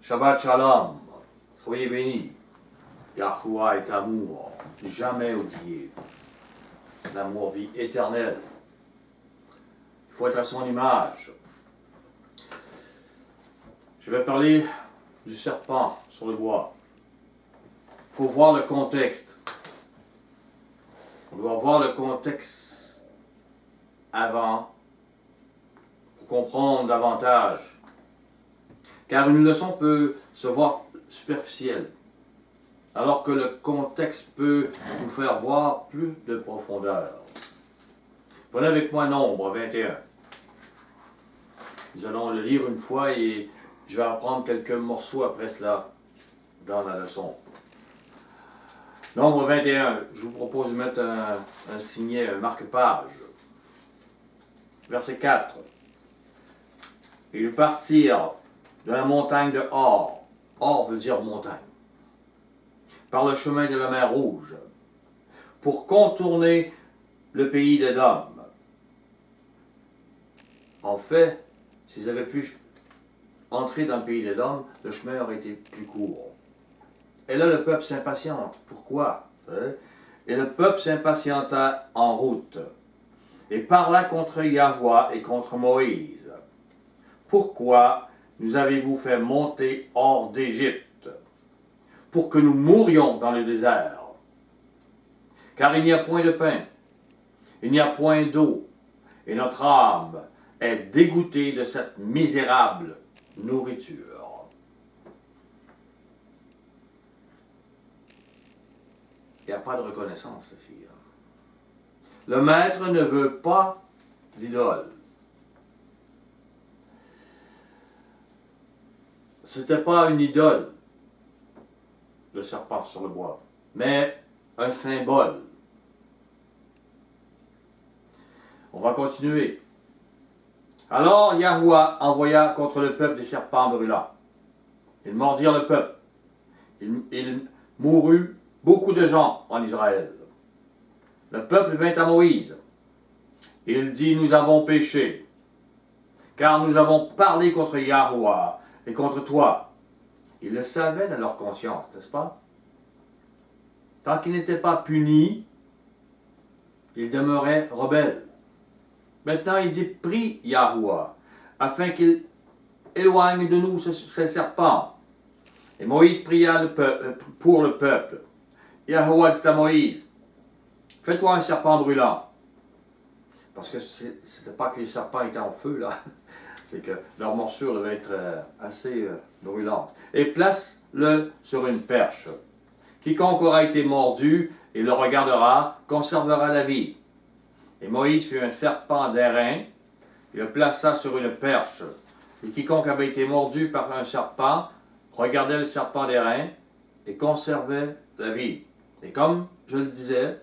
Shabbat Shalom. Soyez bénis. Yahuwah est amour, jamais oublié. L'amour vie éternelle. Il faut être à son image. Je vais parler du serpent sur le bois. Il faut voir le contexte. On doit voir le contexte avant pour comprendre davantage. Car une leçon peut se voir superficielle, alors que le contexte peut nous faire voir plus de profondeur. Prenez avec moi Nombre 21. Nous allons le lire une fois et je vais reprendre quelques morceaux après cela dans la leçon. Nombre 21, je vous propose de mettre un signet, un marque-page. Verset 4. Ils partirent de la montagne de Or. Or veut dire montagne. Par le chemin de la mer Rouge. Pour contourner le pays d'Édom. En fait, s'ils avaient pu entrer dans le pays d'Édom, le chemin aurait été plus court. Et là, le peuple s'impatiente. Pourquoi? Et le peuple s'impatienta en route, et parla contre Yahuwah et contre Moïse. Pourquoi nous avez-vous fait monter hors d'Égypte, pour que nous mourions dans le désert? Car il n'y a point de pain, il n'y a point d'eau, et notre âme est dégoûtée de cette misérable nourriture. Il n'y a pas de reconnaissance ici. Le maître ne veut pas d'idole. C'était pas une idole, le serpent sur le bois, mais un symbole. On va continuer. Alors Yahuwah envoya contre le peuple des serpents brûlants. Ils mordirent le peuple. Il mourut beaucoup de gens en Israël. Le peuple vint à Moïse. Il dit, nous avons péché, car nous avons parlé contre Yahuwah et contre toi. Ils le savaient dans leur conscience, n'est-ce pas? Tant qu'ils n'étaient pas punis, ils demeuraient rebelles. Maintenant, il dit, prie Yahuwah, afin qu'il éloigne de nous ces serpents. Et Moïse pria pour le peuple. Yahuwah dit à Moïse, fais-toi un serpent brûlant. Parce que c'était pas que les serpents étaient en feu, là. C'est que leur morsure devait être assez brûlante. Et place-le sur une perche. Quiconque aura été mordu et le regardera, conservera la vie. Et Moïse fit un serpent d'airain, il le plaça sur une perche. Et quiconque avait été mordu par un serpent, regardait le serpent d'airain et conservait la vie. Et comme je le disais,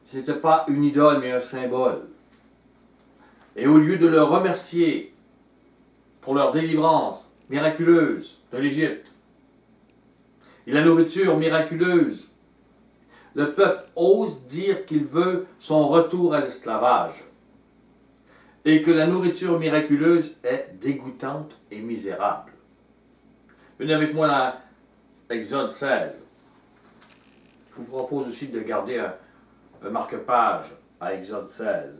ce n'était pas une idole, mais un symbole. Et au lieu de le remercier pour leur délivrance miraculeuse de l'Égypte et la nourriture miraculeuse, le peuple ose dire qu'il veut son retour à l'esclavage et que la nourriture miraculeuse est dégoûtante et misérable. Venez avec moi dans Exode 16. Je vous propose aussi de garder un marque-page à Exode 16.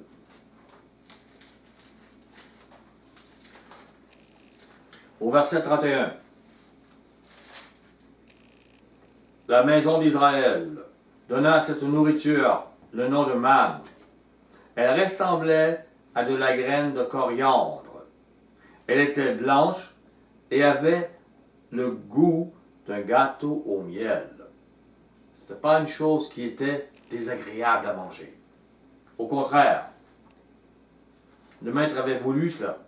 Au verset 31. La maison d'Israël donna à cette nourriture le nom de manne. Elle ressemblait à de la graine de coriandre. Elle était blanche et avait le goût d'un gâteau au miel. Ce n'était pas une chose qui était désagréable à manger. Au contraire, le maître avait voulu cela.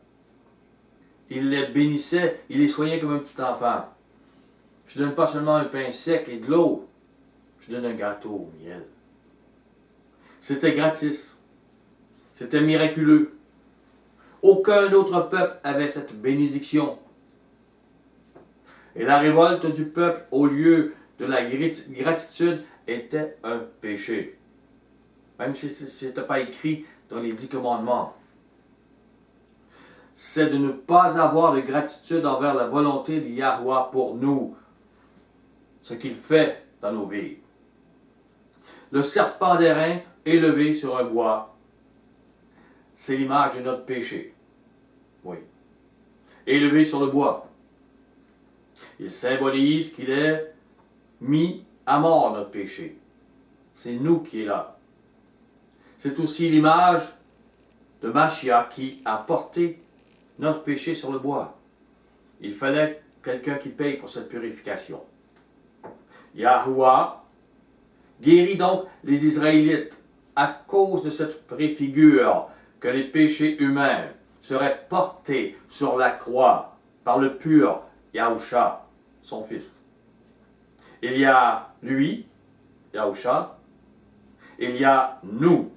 Il les bénissait, il les soignait comme un petit enfant. Je ne donne pas seulement un pain sec et de l'eau, je donne un gâteau au miel. C'était gratis. C'était miraculeux. Aucun autre peuple avait cette bénédiction. Et la révolte du peuple au lieu de la gratitude était un péché. Même si ce n'était pas écrit dans les 10 commandements. c'est de ne pas avoir de gratitude envers la volonté de Yahweh pour nous, ce qu'il fait dans nos vies. Le serpent d'airain élevé sur un bois, c'est l'image de notre péché. Oui. Élevé sur le bois. Il symbolise qu'il est mis à mort notre péché. C'est nous qui est là. C'est aussi l'image de Mashiach qui a porté notre péché sur le bois. Il fallait quelqu'un qui paye pour cette purification. Yahuwah guérit donc les Israélites à cause de cette préfigure que les péchés humains seraient portés sur la croix par le pur Yahusha, son fils. Il y a lui, Yahusha, il y a nous.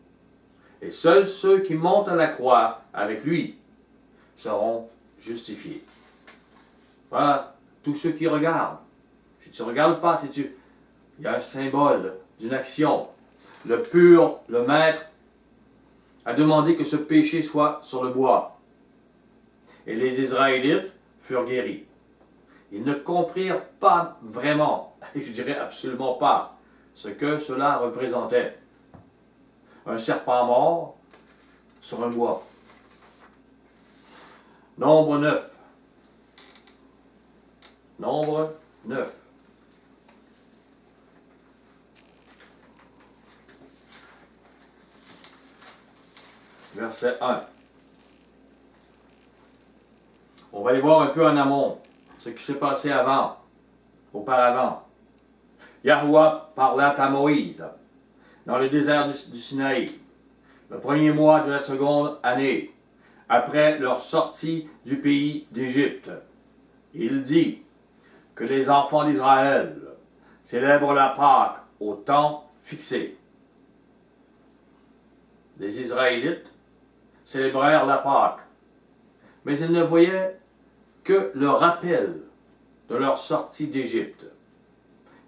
Et seuls ceux qui montent à la croix avec lui seront justifiés. Voilà, tous ceux qui regardent. Si tu ne regardes pas, il y a un symbole d'une action. Le pur, le maître, a demandé que ce péché soit sur le bois. Et les Israélites furent guéris. Ils ne comprirent pas vraiment, et je dirais absolument pas, ce que cela représentait. Un serpent mort sur un bois. Nombre 9. Nombre 9. Verset 1. On va aller voir un peu en amont ce qui s'est passé auparavant. Yahuwah parla à Moïse dans le désert du Sinaï, le premier mois de la seconde année, après leur sortie du pays d'Égypte. Il dit que les enfants d'Israël célèbrent la Pâque au temps fixé. Les Israélites célébrèrent la Pâque, mais ils ne voyaient que le rappel de leur sortie d'Égypte.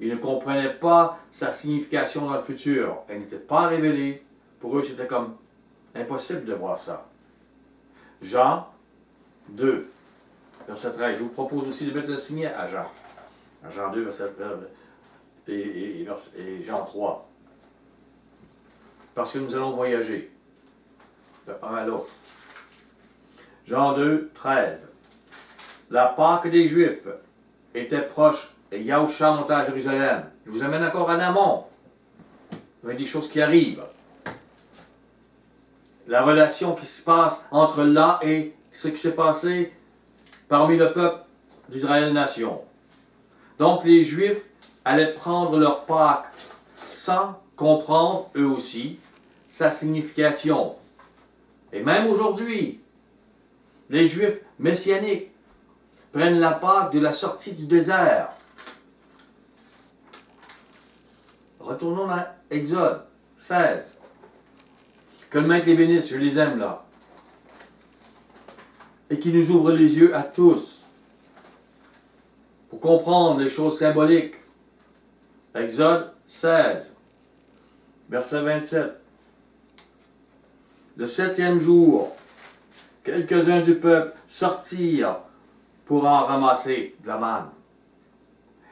Ils ne comprenaient pas sa signification dans le futur. Elle n'était pas révélée. Pour eux, c'était comme impossible de voir ça. Jean 2, verset 13. Je vous propose aussi de mettre le signet à Jean. À Jean 2, verset 13 et Jean 3. Parce que nous allons voyager de un à l'autre. Jean 2, 13. La Pâque des Juifs était proche et Yahusha monta à Jérusalem. Je vous amène encore en amont. Il y a des choses qui arrivent. La relation qui se passe entre là et ce qui s'est passé parmi le peuple d'Israël-Nation. Donc les Juifs allaient prendre leur Pâque sans comprendre, eux aussi, sa signification. Et même aujourd'hui, les Juifs messianiques prennent la Pâque de la sortie du désert. Retournons à Exode 16. Que le maître les bénisse, je les aime là. Et qui nous ouvre les yeux à tous pour comprendre les choses symboliques. Exode 16, verset 27. Le 7e jour, quelques-uns du peuple sortirent pour en ramasser de la manne.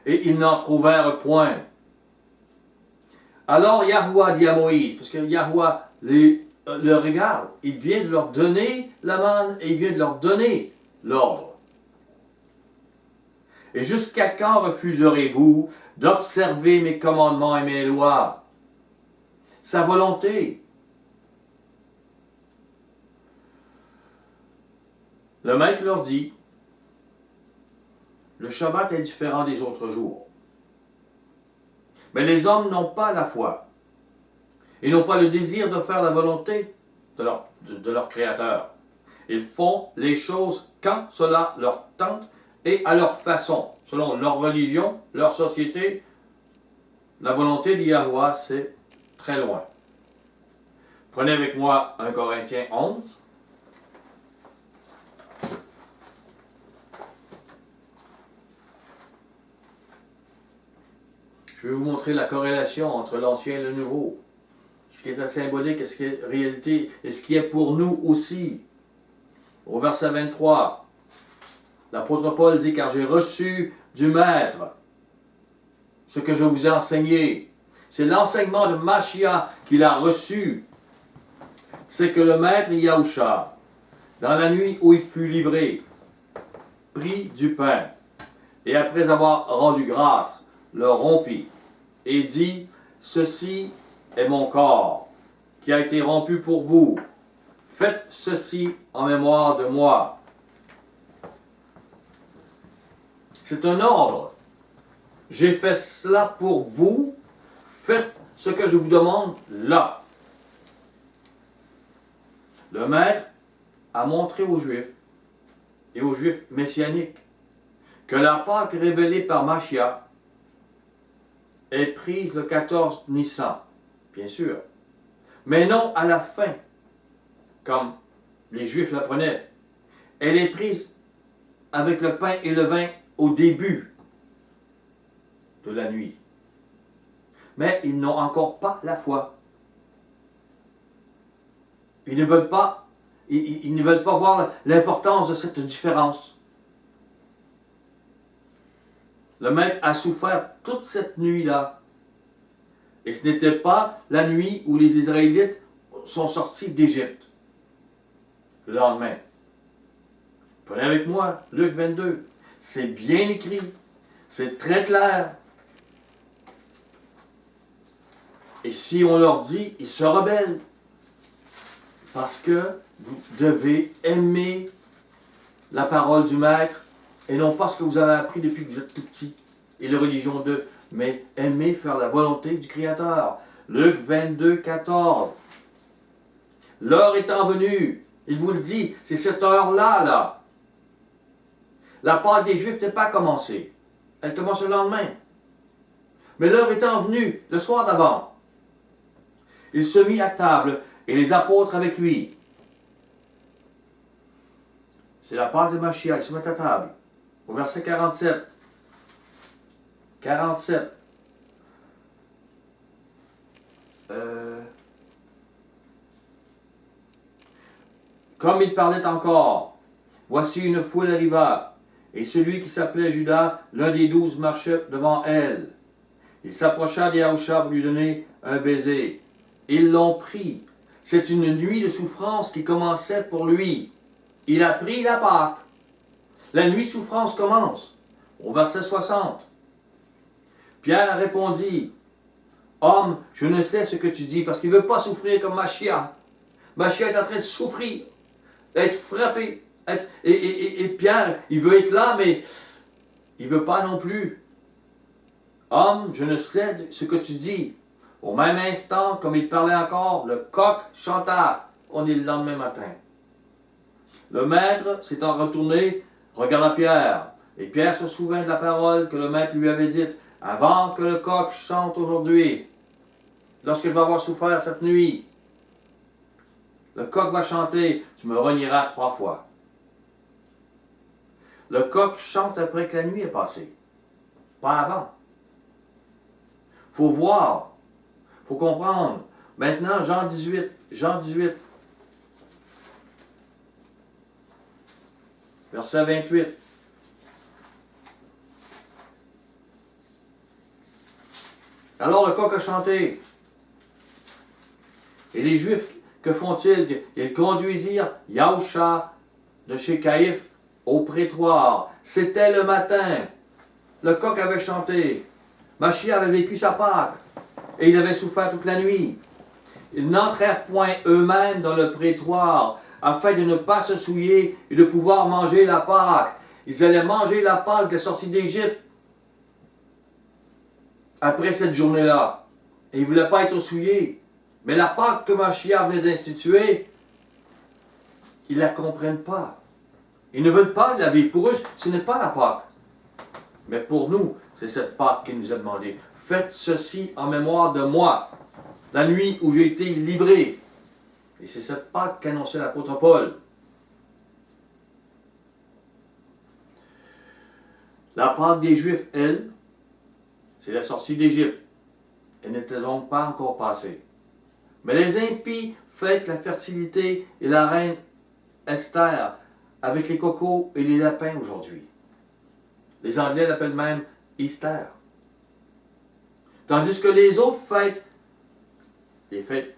Et ils n'en trouvèrent point. Alors Yahuwah dit à Moïse, parce que Yahuwah le regarde, il vient de leur donner la manne et il vient de leur donner l'ordre. Et jusqu'à quand refuserez-vous d'observer mes commandements et mes lois? Sa volonté. Le maître leur dit, le Shabbat est différent des autres jours. Mais les hommes n'ont pas la foi. Ils n'ont pas le désir de faire la volonté de leur Créateur. Ils font les choses quand cela leur tente et à leur façon, selon leur religion, leur société. La volonté de Yahuwah, c'est très loin. Prenez avec moi 1 Corinthiens 11. Je vais vous montrer la corrélation entre l'Ancien et le Nouveau. Ce qui est symbolique et ce qui est réalité et ce qui est pour nous aussi. Au verset 23, l'apôtre Paul dit, car j'ai reçu du Maître ce que je vous ai enseigné. C'est l'enseignement de Mashiach qu'il a reçu. C'est que le Maître Yahusha, dans la nuit où il fut livré, prit du pain, et après avoir rendu grâce, le rompit, et dit, ceci est mon corps, qui a été rompu pour vous. Faites ceci en mémoire de moi. C'est un ordre. J'ai fait cela pour vous. Faites ce que je vous demande là. Le Maître a montré aux Juifs et aux Juifs messianiques que la Pâque révélée par Mashiach est prise le 14 Nissan, bien sûr, mais non à la fin, comme les Juifs l'apprenaient. Elle est prise avec le pain et le vin au début de la nuit. Mais ils n'ont encore pas la foi. Ils ne veulent pas voir l'importance de cette différence. Le Maître a souffert toute cette nuit-là. Et ce n'était pas la nuit où les Israélites sont sortis d'Égypte. Le lendemain. Prenez avec moi Luc 22. C'est bien écrit. C'est très clair. Et si on leur dit, ils se rebellent. Parce que vous devez aimer la parole du Maître et non pas ce que vous avez appris depuis que vous êtes tout petit et la religion d'eux, mais aimer faire la volonté du Créateur. Luc 22, 14. L'heure étant venue, il vous le dit, c'est cette heure-là, là. La Pâque des Juifs n'est pas commencée. Elle commence le lendemain. Mais l'heure étant venue, le soir d'avant, il se mit à table et les apôtres avec lui. C'est la Pâque de Mashiach, ils se mettent à table. Au verset 47. 47. Comme il parlait encore, voici une foule arriva, et celui qui s'appelait Judas, l'un des 12, marchait devant elle. Il s'approcha d'Yahushua pour lui donner un baiser. Ils l'ont pris. C'est une nuit de souffrance qui commençait pour lui. Il a pris la Pâque. La nuit de souffrance commence. Au verset 60. Pierre répondit, homme, je ne sais ce que tu dis, parce qu'il ne veut pas souffrir comme Mashiach. Mashiach est en train de souffrir, d'être frappé. Et Pierre, il veut être là, mais il ne veut pas non plus. Homme, je ne sais ce que tu dis. Au même instant, comme il parlait encore, le coq chanta. On est le lendemain matin. Le maître s'étant retourné, regarda Pierre. Et Pierre se souvint de la parole que le maître lui avait dite. Avant que le coq chante aujourd'hui, lorsque je vais avoir souffert cette nuit, le coq va chanter, tu me renieras 3 fois. Le coq chante après que la nuit est passée, pas avant. Il faut voir, il faut comprendre. Maintenant, Jean 18, verset 28. Alors le coq a chanté. Et les Juifs, que font-ils? Ils conduisirent Yahusha de chez Caïphe au prétoire. C'était le matin. Le coq avait chanté. Mashiach avait vécu sa Pâque. Et il avait souffert toute la nuit. Ils n'entrèrent point eux-mêmes dans le prétoire, afin de ne pas se souiller et de pouvoir manger la Pâque. Ils allaient manger la Pâque de la sortie d'Égypte. Après cette journée-là. Et ils ne voulaient pas être souillés. Mais la Pâque que Mashiach venait d'instituer, ils ne la comprennent pas. Ils ne veulent pas la vivre. Pour eux, ce n'est pas la Pâque. Mais pour nous, c'est cette Pâque qui nous a demandé. Faites ceci en mémoire de moi, la nuit où j'ai été livré. Et c'est cette Pâque qu'annonçait l'apôtre Paul. La Pâque des Juifs, elle, c'est la sortie d'Égypte. Elle n'était donc pas encore passée. Mais les impies fêtent la fertilité et la reine Esther avec les cocos et les lapins aujourd'hui. Les Anglais l'appellent même Easter. Tandis que les autres fêtes, les fêtes,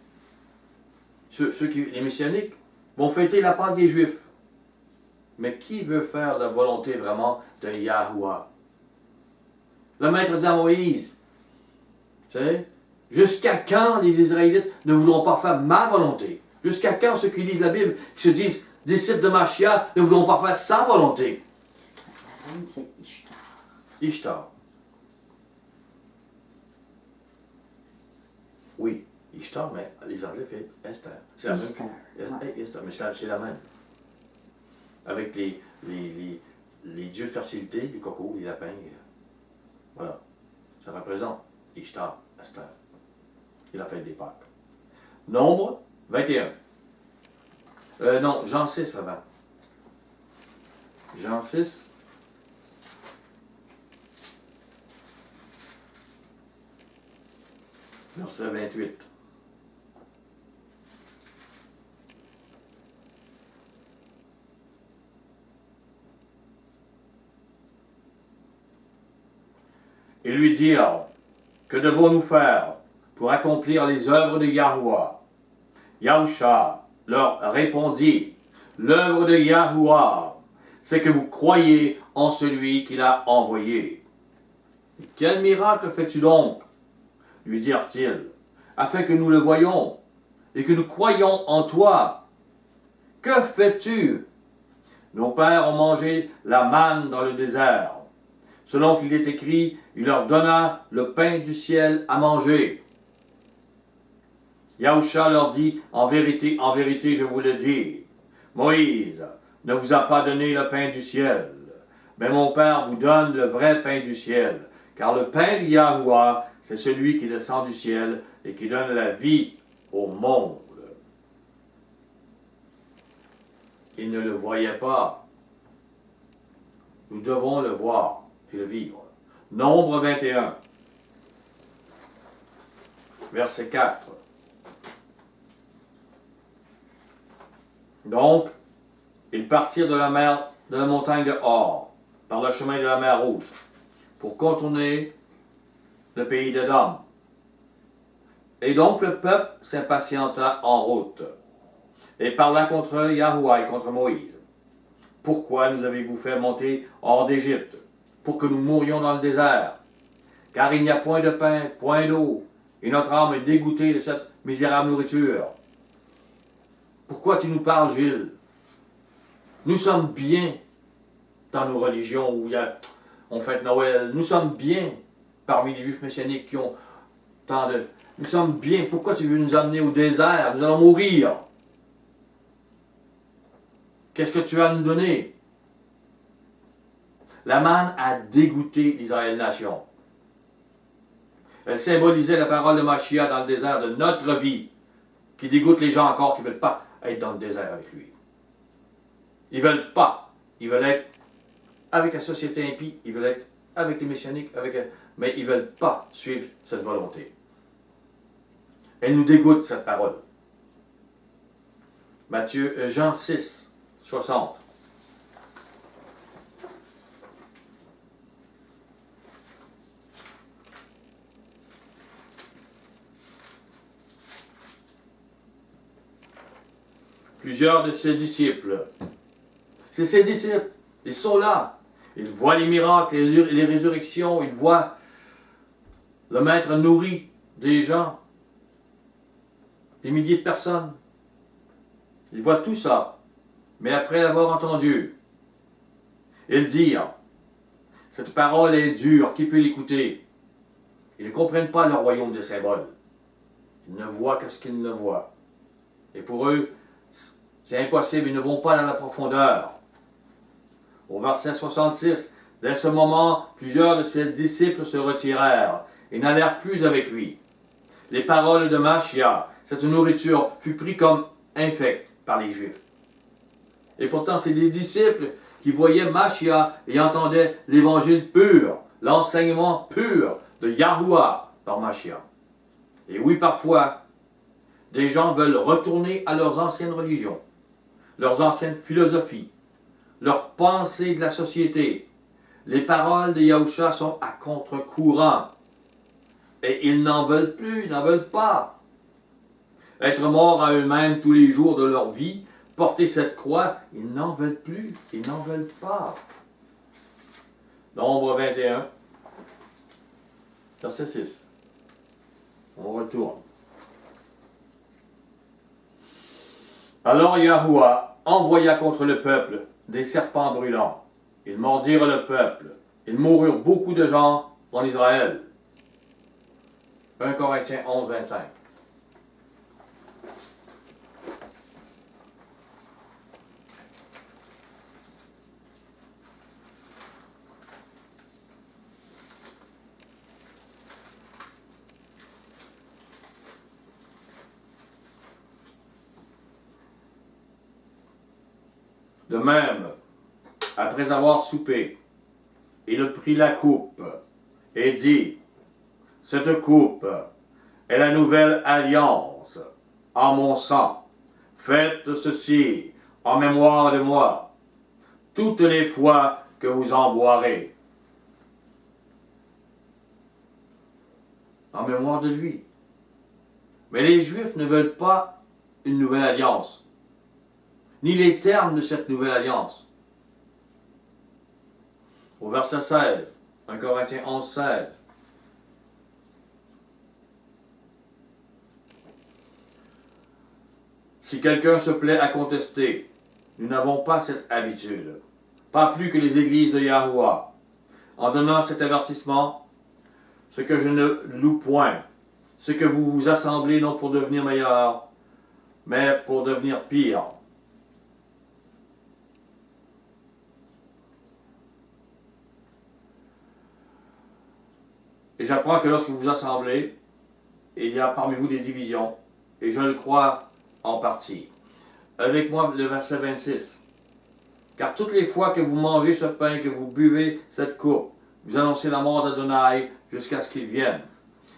les messianiques, vont fêter la Pâque des Juifs. Mais qui veut faire la volonté vraiment de Yahuwah? Le maître dit à Moïse, tu sais, jusqu'à quand les Israélites ne voudront pas faire ma volonté? Jusqu'à quand ceux qui lisent la Bible, qui se disent disciples de Mashiach, ne voudront pas faire sa volonté? La reine, c'est Ishtar. Ishtar. Oui, Ishtar, mais les Anglais font Esther. C'est la Ishtar, même. ouais. Esther, mais c'est la même. Avec les dieux de fertilité, les cocos, les lapins. Voilà. Ça représente Ishtar, Esther. Et la fête des Pâques. Nombre 21. Non, Jean 6 avant. Jean 6. Verset 28. Ils lui dirent, que devons-nous faire pour accomplir les œuvres de Yahuwah? Yahusha leur répondit, l'œuvre de Yahuwah, c'est que vous croyez en celui qu'il a envoyé. Et quel miracle fais-tu donc? Lui dirent-ils, afin que nous le voyions et que nous croyions en toi. Que fais-tu? Nos pères ont mangé la manne dans le désert. Selon qu'il est écrit, il leur donna le pain du ciel à manger. Yahusha leur dit, en vérité, je vous le dis, Moïse ne vous a pas donné le pain du ciel, mais mon Père vous donne le vrai pain du ciel, car le pain de Yahuwah, c'est celui qui descend du ciel et qui donne la vie au monde. Ils ne le voyaient pas. Nous devons le voir et le vivre. Nombre 21, verset 4. Donc, ils partirent de la montagne de Hor, par le chemin de la mer Rouge, pour contourner le pays d'Édom. Et donc le peuple s'impatienta en route, et parla contre Yahuwah et contre Moïse. Pourquoi nous avez-vous fait monter hors d'Égypte, pour que nous mourions dans le désert? Car il n'y a point de pain, point d'eau, et notre âme est dégoûtée de cette misérable nourriture. Pourquoi tu nous parles, Gilles? Nous sommes bien dans nos religions où on fête Noël. Nous sommes bien parmi les Juifs messianiques qui ont tant de... Nous sommes bien. Pourquoi tu veux nous amener au désert? Nous allons mourir. Qu'est-ce que tu vas nous donner? La manne a dégoûté l'Israël nation. Elle symbolisait la parole de Mashiach dans le désert de notre vie, qui dégoûte les gens encore qui ne veulent pas être dans le désert avec lui. Ils ne veulent pas. Ils veulent être avec la société impie, ils veulent être avec les messianiques, mais ils ne veulent pas suivre cette volonté. Elle nous dégoûte, cette parole. Jean 6, 60. Plusieurs de ses disciples. C'est ses disciples. Ils sont là. Ils voient les miracles, les résurrections. Ils voient le maître nourrit des gens. Des milliers de personnes. Ils voient tout ça. Mais après l'avoir entendu, ils dirent, cette parole est dure, qui peut l'écouter? Ils ne comprennent pas le royaume des symboles. Ils ne voient que ce qu'ils ne voient. Et pour eux, c'est impossible, ils ne vont pas dans la profondeur. Au verset 66, dès ce moment, plusieurs de ses disciples se retirèrent et n'allèrent plus avec lui. Les paroles de Mashiach, cette nourriture, fut prise comme infecte par les Juifs. Et pourtant, c'est des disciples qui voyaient Mashiach et entendaient l'évangile pur, l'enseignement pur de Yahuwah par Mashiach. Et oui, parfois, des gens veulent retourner à leurs anciennes religions, leurs anciennes philosophies, leurs pensées de la société. Les paroles de Yahusha sont à contre-courant. Et ils n'en veulent plus, ils n'en veulent pas. Être morts à eux-mêmes tous les jours de leur vie, porter cette croix, ils n'en veulent plus, ils n'en veulent pas. Nombre 21, verset 6. On retourne. Alors Yahuwah envoya contre le peuple des serpents brûlants. Ils mordirent le peuple. Ils moururent beaucoup de gens en Israël. 1 Corinthiens 11, 25. De même, après avoir soupé, il prit la coupe et dit, cette coupe est la nouvelle alliance en mon sang. Faites ceci en mémoire de moi, toutes les fois que vous en boirez. En mémoire de lui. Mais les Juifs ne veulent pas une nouvelle alliance, ni les termes de cette nouvelle alliance. Au verset 16, 1 Corinthiens 11, 16. Si quelqu'un se plaît à contester, nous n'avons pas cette habitude, pas plus que les églises de Yahuwah. En donnant cet avertissement, ce que je ne loue point, c'est que vous vous assemblez non pour devenir meilleur, mais pour devenir pire. Et j'apprends que lorsque vous vous assemblez, il y a parmi vous des divisions, et je le crois en partie. Avec moi le verset 26. Car toutes les fois que vous mangez ce pain, que vous buvez cette coupe, vous annoncez la mort d'Adonai jusqu'à ce qu'il vienne.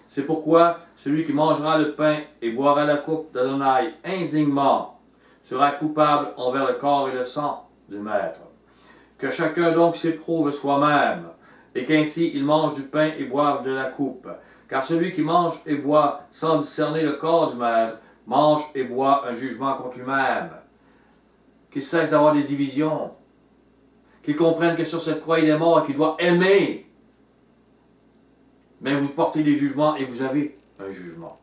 C'est pourquoi celui qui mangera le pain et boira la coupe d'Adonai indignement sera coupable envers le corps et le sang du Maître. Que chacun donc s'éprouve soi-même, et qu'ainsi il mange du pain et boive de la coupe. Car celui qui mange et boit sans discerner le corps du Maître, mange et boit un jugement contre lui-même. Qu'il cesse d'avoir des divisions. Qu'il comprenne que sur cette croix il est mort et qu'il doit aimer. Mais vous portez des jugements et vous avez un jugement.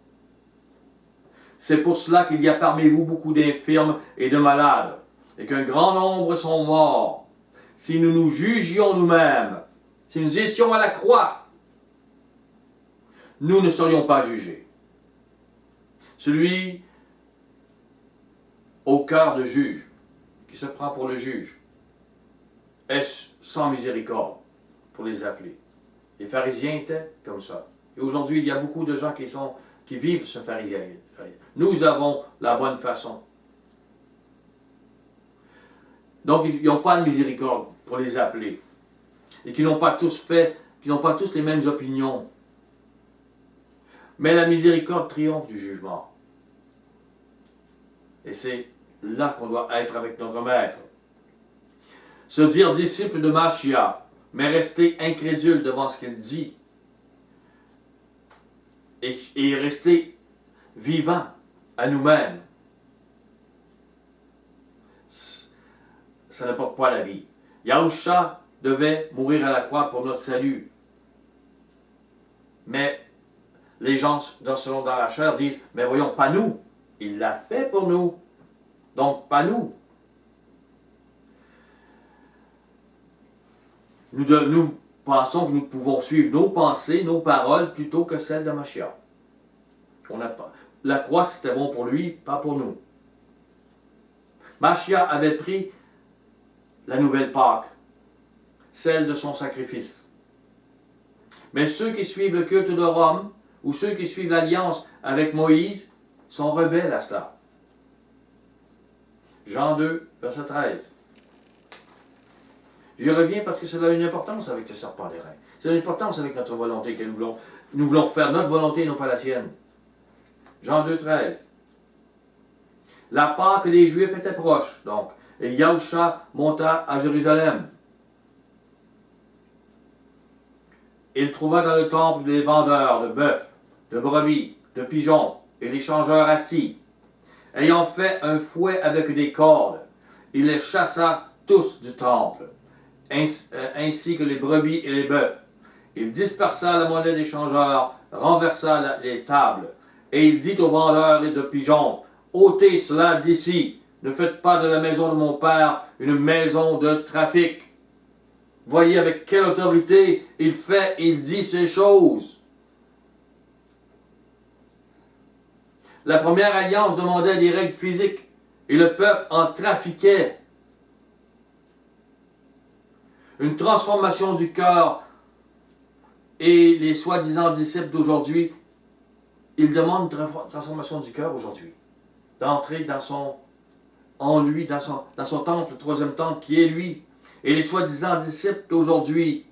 C'est pour cela qu'il y a parmi vous beaucoup d'infirmes et de malades, et qu'un grand nombre sont morts. Si nous nous jugions nous-mêmes, si nous étions à la croix, nous ne serions pas jugés. Celui au cœur de juge, qui se prend pour le juge, est sans miséricorde pour les appeler. Les pharisiens étaient comme ça. Et aujourd'hui, il y a beaucoup de gens qui vivent ce pharisien. Nous avons la bonne façon. Donc, ils n'ont pas de miséricorde pour les appeler. Et qui n'ont pas tous les mêmes opinions. Mais la miséricorde triomphe du jugement. Et c'est là qu'on doit être avec notre Maître. Se dire disciple de Mashiach, mais rester incrédule devant ce qu'il dit. Et rester vivant à nous-mêmes. Ça ne porte pas la vie. Yahusha devait mourir à la croix pour notre salut. Mais les gens, selon dans la chair, disent, mais voyons, pas nous. Il l'a fait pour nous. Donc, pas nous. Nous pensons que nous pouvons suivre nos pensées, nos paroles, plutôt que celles de Mashiach. La croix, c'était bon pour lui, pas pour nous. Mashiach avait pris la nouvelle Pâque, celle de son sacrifice. Mais ceux qui suivent le culte de Rome, ou ceux qui suivent l'alliance avec Moïse, sont rebelles à cela. Jean 2, verset 13. J'y reviens parce que cela a une importance avec le serpent des reins. C'est une importance avec notre volonté que nous voulons faire notre volonté et non pas la sienne. Jean 2, 13. La Pâque des Juifs était proche, donc. et Yahusha monta à Jérusalem. Il trouva dans le temple des vendeurs de bœufs, de brebis, de pigeons et les changeurs assis. Ayant fait un fouet avec des cordes, il les chassa tous du temple, ainsi que les brebis et les bœufs. Il dispersa la monnaie des changeurs, renversa les tables, et il dit aux vendeurs de pigeons, « ôtez cela d'ici, ne faites pas de la maison de mon père une maison de trafic. » Voyez avec quelle autorité il fait et il dit ces choses. La première alliance demandait des règles physiques et le peuple en trafiquait. Une transformation du cœur et les soi-disant disciples d'aujourd'hui, ils demandent une transformation du cœur aujourd'hui. D'entrer en lui, dans son temple, le troisième temple qui est lui. Et les soi-disant disciples d'aujourd'hui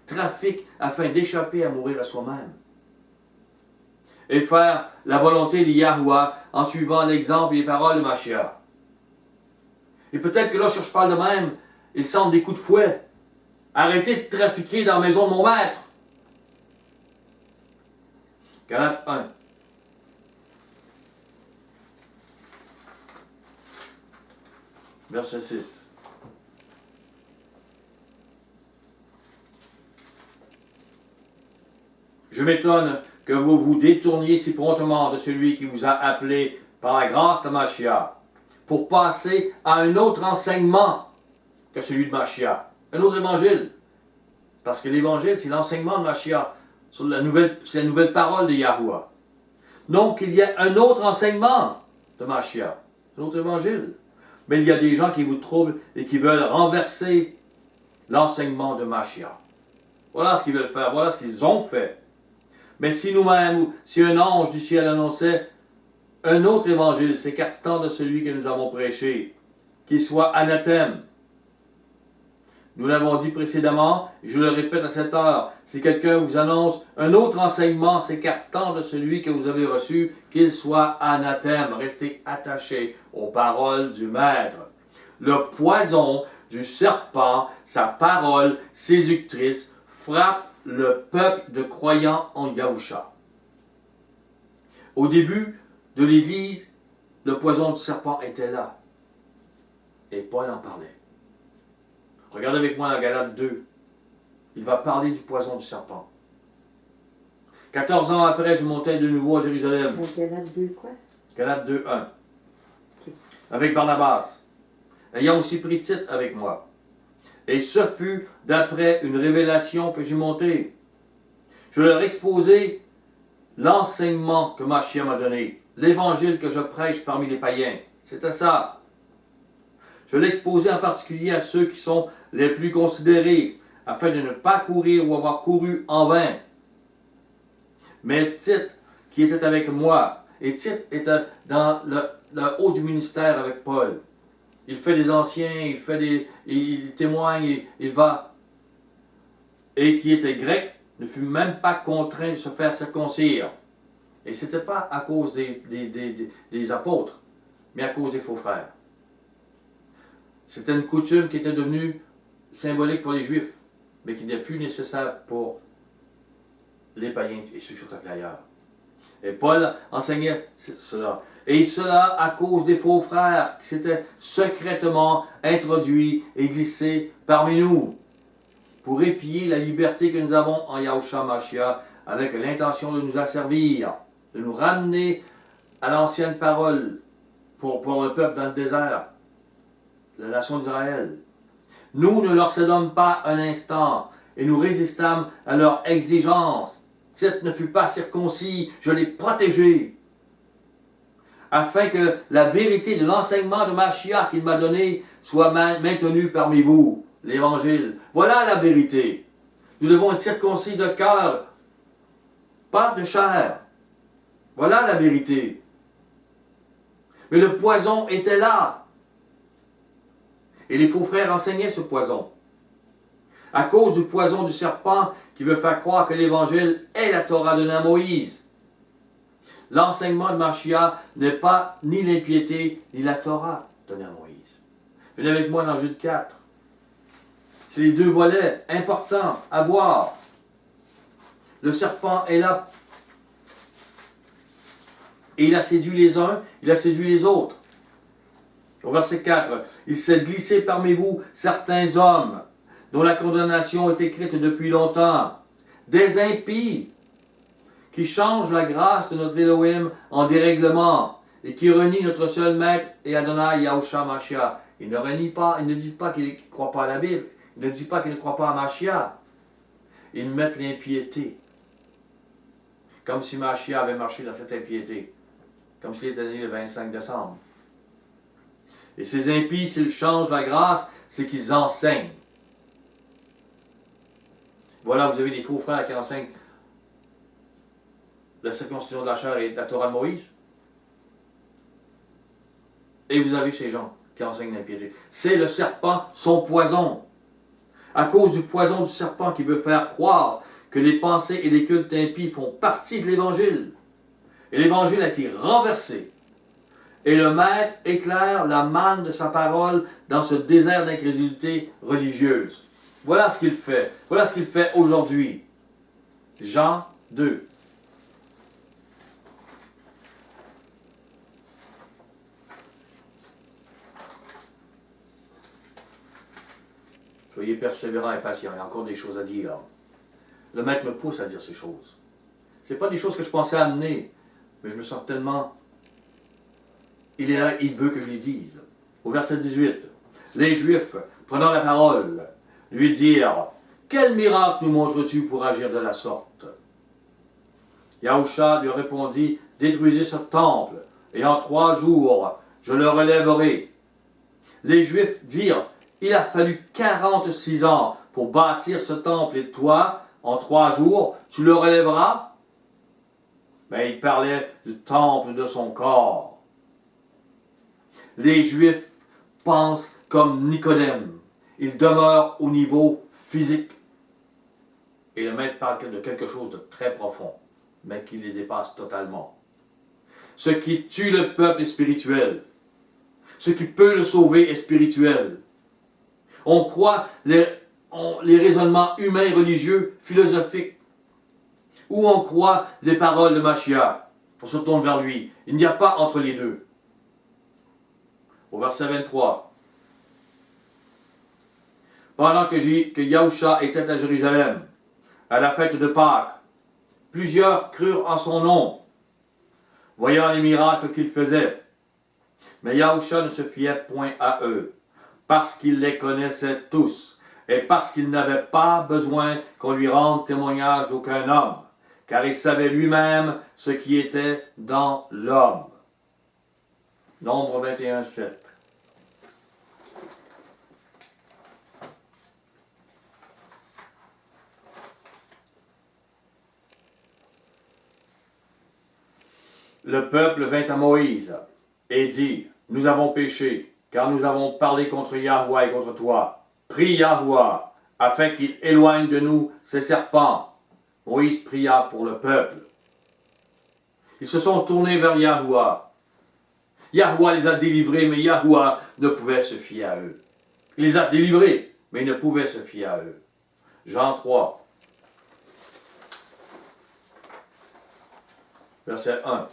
trafiquent afin d'échapper à mourir à soi-même. Et faire la volonté de Yahuwah en suivant l'exemple et les paroles de Mashiach. Et peut-être que là, je parle de même, ils sentent des coups de fouet. Arrêtez de trafiquer dans la maison de mon maître. Galates 1. Verset 6. Je m'étonne que vous vous détourniez si promptement de celui qui vous a appelé par la grâce de Mashiach, pour passer à un autre enseignement que celui de Mashiach, un autre évangile. Parce que l'évangile, c'est l'enseignement de Mashiach, c'est la nouvelle parole de Yahuwah. Donc, il y a un autre enseignement de Mashiach, un autre évangile. Mais il y a des gens qui vous troublent et qui veulent renverser l'enseignement de Mashiach. Voilà ce qu'ils veulent faire, voilà ce qu'ils ont fait. Mais si nous-mêmes, si un ange du ciel annonçait un autre évangile s'écartant de celui que nous avons prêché, qu'il soit anathème. Nous l'avons dit précédemment, et je le répète à cette heure, si quelqu'un vous annonce un autre enseignement s'écartant de celui que vous avez reçu, qu'il soit anathème. Restez attachés aux paroles du Maître. Le poison du serpent, sa parole séductrice, frappe le peuple de croyants en Yahusha. Au début de l'Église, le poison du serpent était là. Et Paul en parlait. Regardez avec moi la Galate 2. Il va parler du poison du serpent. 14 ans après, je montais de nouveau à Jérusalem. Galate 2 quoi? Galate 2, 1. Okay. Avec Barnabas, ayant aussi pris Tite avec moi. Et ce fut d'après une révélation que j'ai montée. Je leur exposai l'enseignement que Mashiach m'a donné, l'évangile que je prêche parmi les païens. C'était ça. Je l'exposais en particulier à ceux qui sont les plus considérés, afin de ne pas courir ou avoir couru en vain. Mais Tite, qui était avec moi, et Tite était dans le haut du ministère avec Paul. Il fait des anciens, il témoigne, il va. Et qui était grec, ne fut même pas contraint de se faire circoncire. Et ce n'était pas à cause des apôtres, mais à cause des faux frères. C'était une coutume qui était devenue symbolique pour les Juifs, mais qui n'est plus nécessaire pour les païens et ceux qui sont appelés ailleurs. Et Paul enseignait cela. Et cela à cause des faux frères qui s'étaient secrètement introduits et glissés parmi nous pour épier la liberté que nous avons en Yahushua Mashiach avec l'intention de nous asservir, de nous ramener à l'ancienne parole pour le peuple dans le désert, la nation d'Israël. Nous ne leur cédons pas un instant et nous résistâmes à leurs exigences. Tite ne fut pas circoncis, je l'ai protégé, afin que la vérité de l'enseignement de Mashiach qu'il m'a donné soit maintenue parmi vous, l'Évangile. Voilà la vérité. Nous devons être circoncis de cœur, pas de chair. Voilà la vérité. Mais le poison était là. Et les faux frères enseignaient ce poison. À cause du poison du serpent qui veut faire croire que l'Évangile est la Torah donnée à Moïse. L'enseignement de Mashiach n'est pas ni l'impiété ni la Torah donnée à Moïse. Venez avec moi dans Jude 4. C'est les deux volets importants à voir. Le serpent est là. Et il a séduit les uns, il a séduit les autres. Au verset 4, il s'est glissé parmi vous certains hommes dont la condamnation est écrite depuis longtemps, des impies qui changent la grâce de notre Elohim en dérèglement et qui renient notre seul maître et Adonai Yahushua Mashiach. Il ne renie pas, il ne dit pas qu'il ne croit pas à la Bible, il ne dit pas qu'il ne croit pas à Mashiach. Ils mettent l'impiété, comme si Mashiach avait marché dans cette impiété, comme s'il était né le 25 décembre. Et ces impies, s'ils changent la grâce, c'est qu'ils enseignent. Voilà, vous avez des faux frères qui enseignent la circoncision de la chair et la Torah de Moïse. Et vous avez ces gens qui enseignent l'impiété. C'est le serpent, son poison. À cause du poison du serpent qui veut faire croire que les pensées et les cultes impies font partie de l'Évangile. Et l'Évangile a été renversé. Et le Maître éclaire la manne de sa parole dans ce désert d'incrédulité religieuse. Voilà ce qu'il fait. Voilà ce qu'il fait aujourd'hui. Jean 2. Soyez persévérants et patients. Il y a encore des choses à dire. Le Maître me pousse à dire ces choses. Ce n'est pas des choses que je pensais amener, mais je me sens tellement... Il est là, il veut que je les dise. Au verset 18, les Juifs, prenant la parole, lui dirent, « Quel miracle nous montres-tu pour agir de la sorte ?» Yahushua lui répondit, « Détruisez ce temple, et en 3 jours, je le relèverai. » Les Juifs dirent, « Il a fallu 46 ans pour bâtir ce temple, et toi, en 3 jours, tu le relèveras ?» Mais il parlait du temple de son corps. Les Juifs pensent comme Nicodème. Ils demeurent au niveau physique. Et le Maître parle de quelque chose de très profond, mais qui les dépasse totalement. Ce qui tue le peuple est spirituel. Ce qui peut le sauver est spirituel. On croit les raisonnements humains et religieux, philosophiques. Ou on croit les paroles de Mashiach. On se tourne vers lui. Il n'y a pas entre les deux. Au verset 23. Pendant que Yahushua était à Jérusalem, à la fête de Pâques, plusieurs crurent en son nom, voyant les miracles qu'il faisait. Mais Yahushua ne se fiait point à eux, parce qu'il les connaissait tous, et parce qu'il n'avait pas besoin qu'on lui rende témoignage d'aucun homme, car il savait lui-même ce qui était dans l'homme. Nombre 21, 7. Le peuple vint à Moïse et dit, « Nous avons péché, car nous avons parlé contre Yahweh et contre toi. Prie Yahweh, afin qu'il éloigne de nous ces serpents. » Moïse pria pour le peuple. Ils se sont tournés vers Yahweh. Yahweh les a délivrés, mais Yahweh ne pouvait se fier à eux. Il les a délivrés, mais il ne pouvait se fier à eux. Jean 3, verset 1.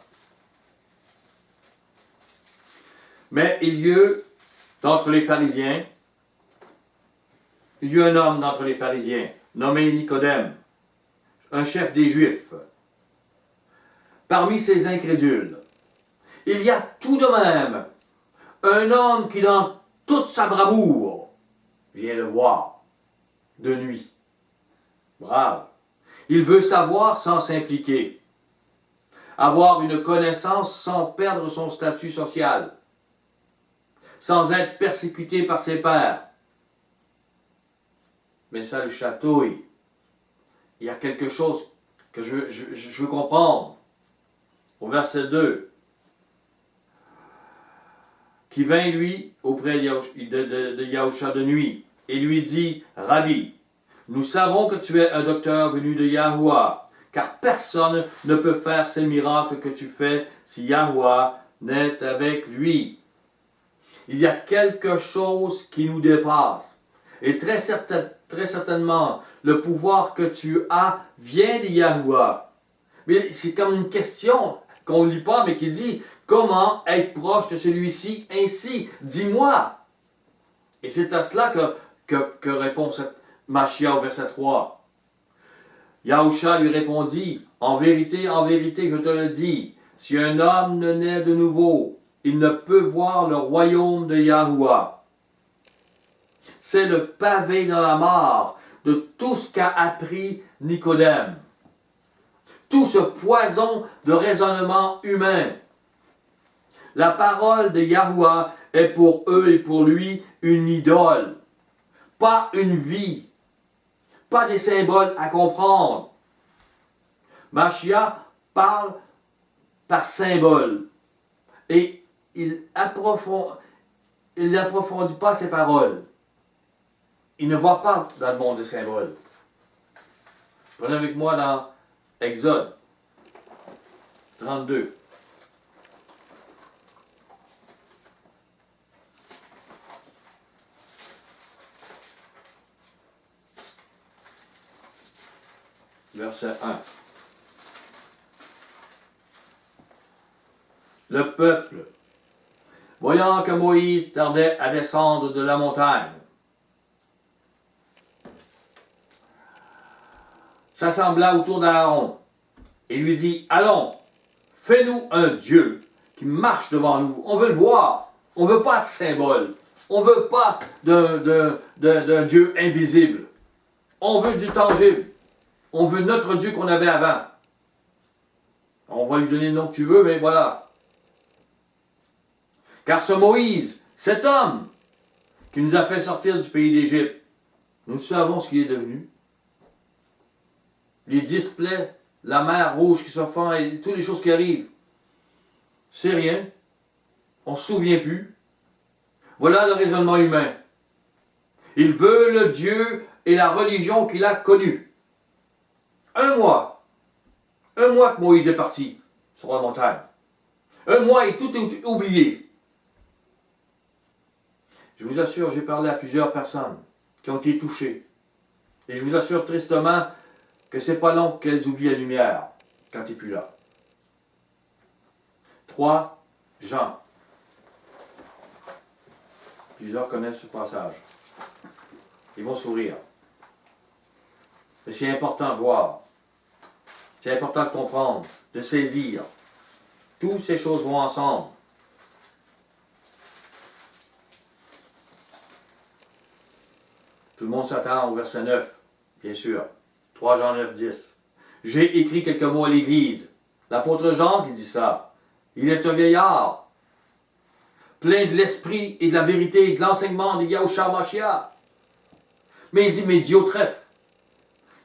Mais il y eut d'entre les pharisiens, un homme d'entre les pharisiens, nommé Nicodème, un chef des Juifs. Parmi ces incrédules, il y a tout de même un homme qui, dans toute sa bravoure, vient le voir de nuit. Brave. Il veut savoir sans s'impliquer, avoir une connaissance sans perdre son statut social, sans être persécuté par ses pairs. Mais ça le chatouille. Il y a quelque chose que je veux comprendre. Au verset 2. Qui vint, lui, auprès de Yahushua de nuit, et lui dit, « Rabbi, nous savons que tu es un docteur venu de Yahweh, car personne ne peut faire ces miracles que tu fais si Yahweh n'est avec lui. » il y a quelque chose qui nous dépasse. Et très certainement, le pouvoir que tu as vient de Yahuwah. Mais c'est comme une question qu'on ne lit pas, mais qui dit, comment être proche de celui-ci ainsi? Dis-moi. Et c'est à cela que répond cette Machia au verset 3. Yahusha lui répondit, en vérité, je te le dis, si un homme ne naît de nouveau, il ne peut voir le royaume de Yahuwah. C'est le pavé dans la mare de tout ce qu'a appris Nicodème. Tout ce poison de raisonnement humain. La parole de Yahuwah est pour eux et pour lui une idole, pas une vie, pas des symboles à comprendre. Machia parle par symbole et il n'approfondit pas ses paroles. Il ne va pas dans le monde des symboles. Prenez avec moi dans Exode 32. Verset 1. Le peuple, voyant que Moïse tardait à descendre de la montagne, s'assembla autour d'Aaron et lui dit, allons, fais-nous un Dieu qui marche devant nous. On veut le voir. On ne veut pas de symbole. On ne veut pas d'un Dieu invisible. On veut du tangible. On veut notre Dieu qu'on avait avant. On va lui donner le nom que tu veux, mais voilà. Car ce Moïse, cet homme qui nous a fait sortir du pays d'Égypte, nous savons ce qu'il est devenu. Les 10 plaies, la mer rouge qui se fend et toutes les choses qui arrivent. C'est rien. On ne se souvient plus. Voilà le raisonnement humain. Il veut le Dieu et la religion qu'il a connue. Un mois que Moïse est parti sur la montagne. Un mois et tout est oublié. Je vous assure, j'ai parlé à plusieurs personnes qui ont été touchées. Et je vous assure tristement que c'est pas long qu'elles oublient la lumière quand tu n'es plus là. 3 Jean. Plusieurs connaissent ce passage. Ils vont sourire. Mais c'est important de voir. C'est important de comprendre, de saisir. Toutes ces choses vont ensemble. Tout le monde s'attend au verset 9, bien sûr. 3 Jean 9, 10. J'ai écrit quelques mots à l'Église. L'apôtre Jean qui dit ça. Il est un vieillard, plein de l'esprit et de la vérité et de l'enseignement de Yahushua Mashiach. Mais il dit, mais Diotrephe,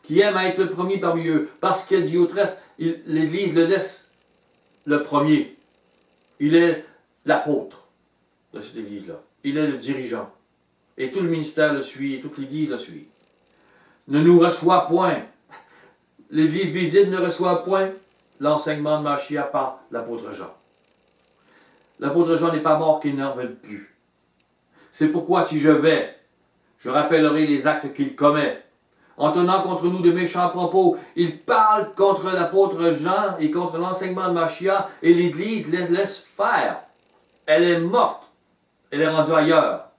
qui aime à être le premier parmi eux, parce que Diotrephe, l'Église le laisse le premier. Il est l'apôtre de cette Église-là. Il est le dirigeant. Et tout le ministère le suit, et toute l'Église le suit. Ne nous reçoit point. L'Église visible ne reçoit point l'enseignement de Mashiach par l'apôtre Jean. L'apôtre Jean n'est pas mort qu'il n'en veuille plus. C'est pourquoi si je vais, je rappellerai les actes qu'il commet. En tenant contre nous de méchants propos, il parle contre l'apôtre Jean et contre l'enseignement de Mashiach, et l'Église les laisse faire. Elle est morte. Elle est rendue ailleurs.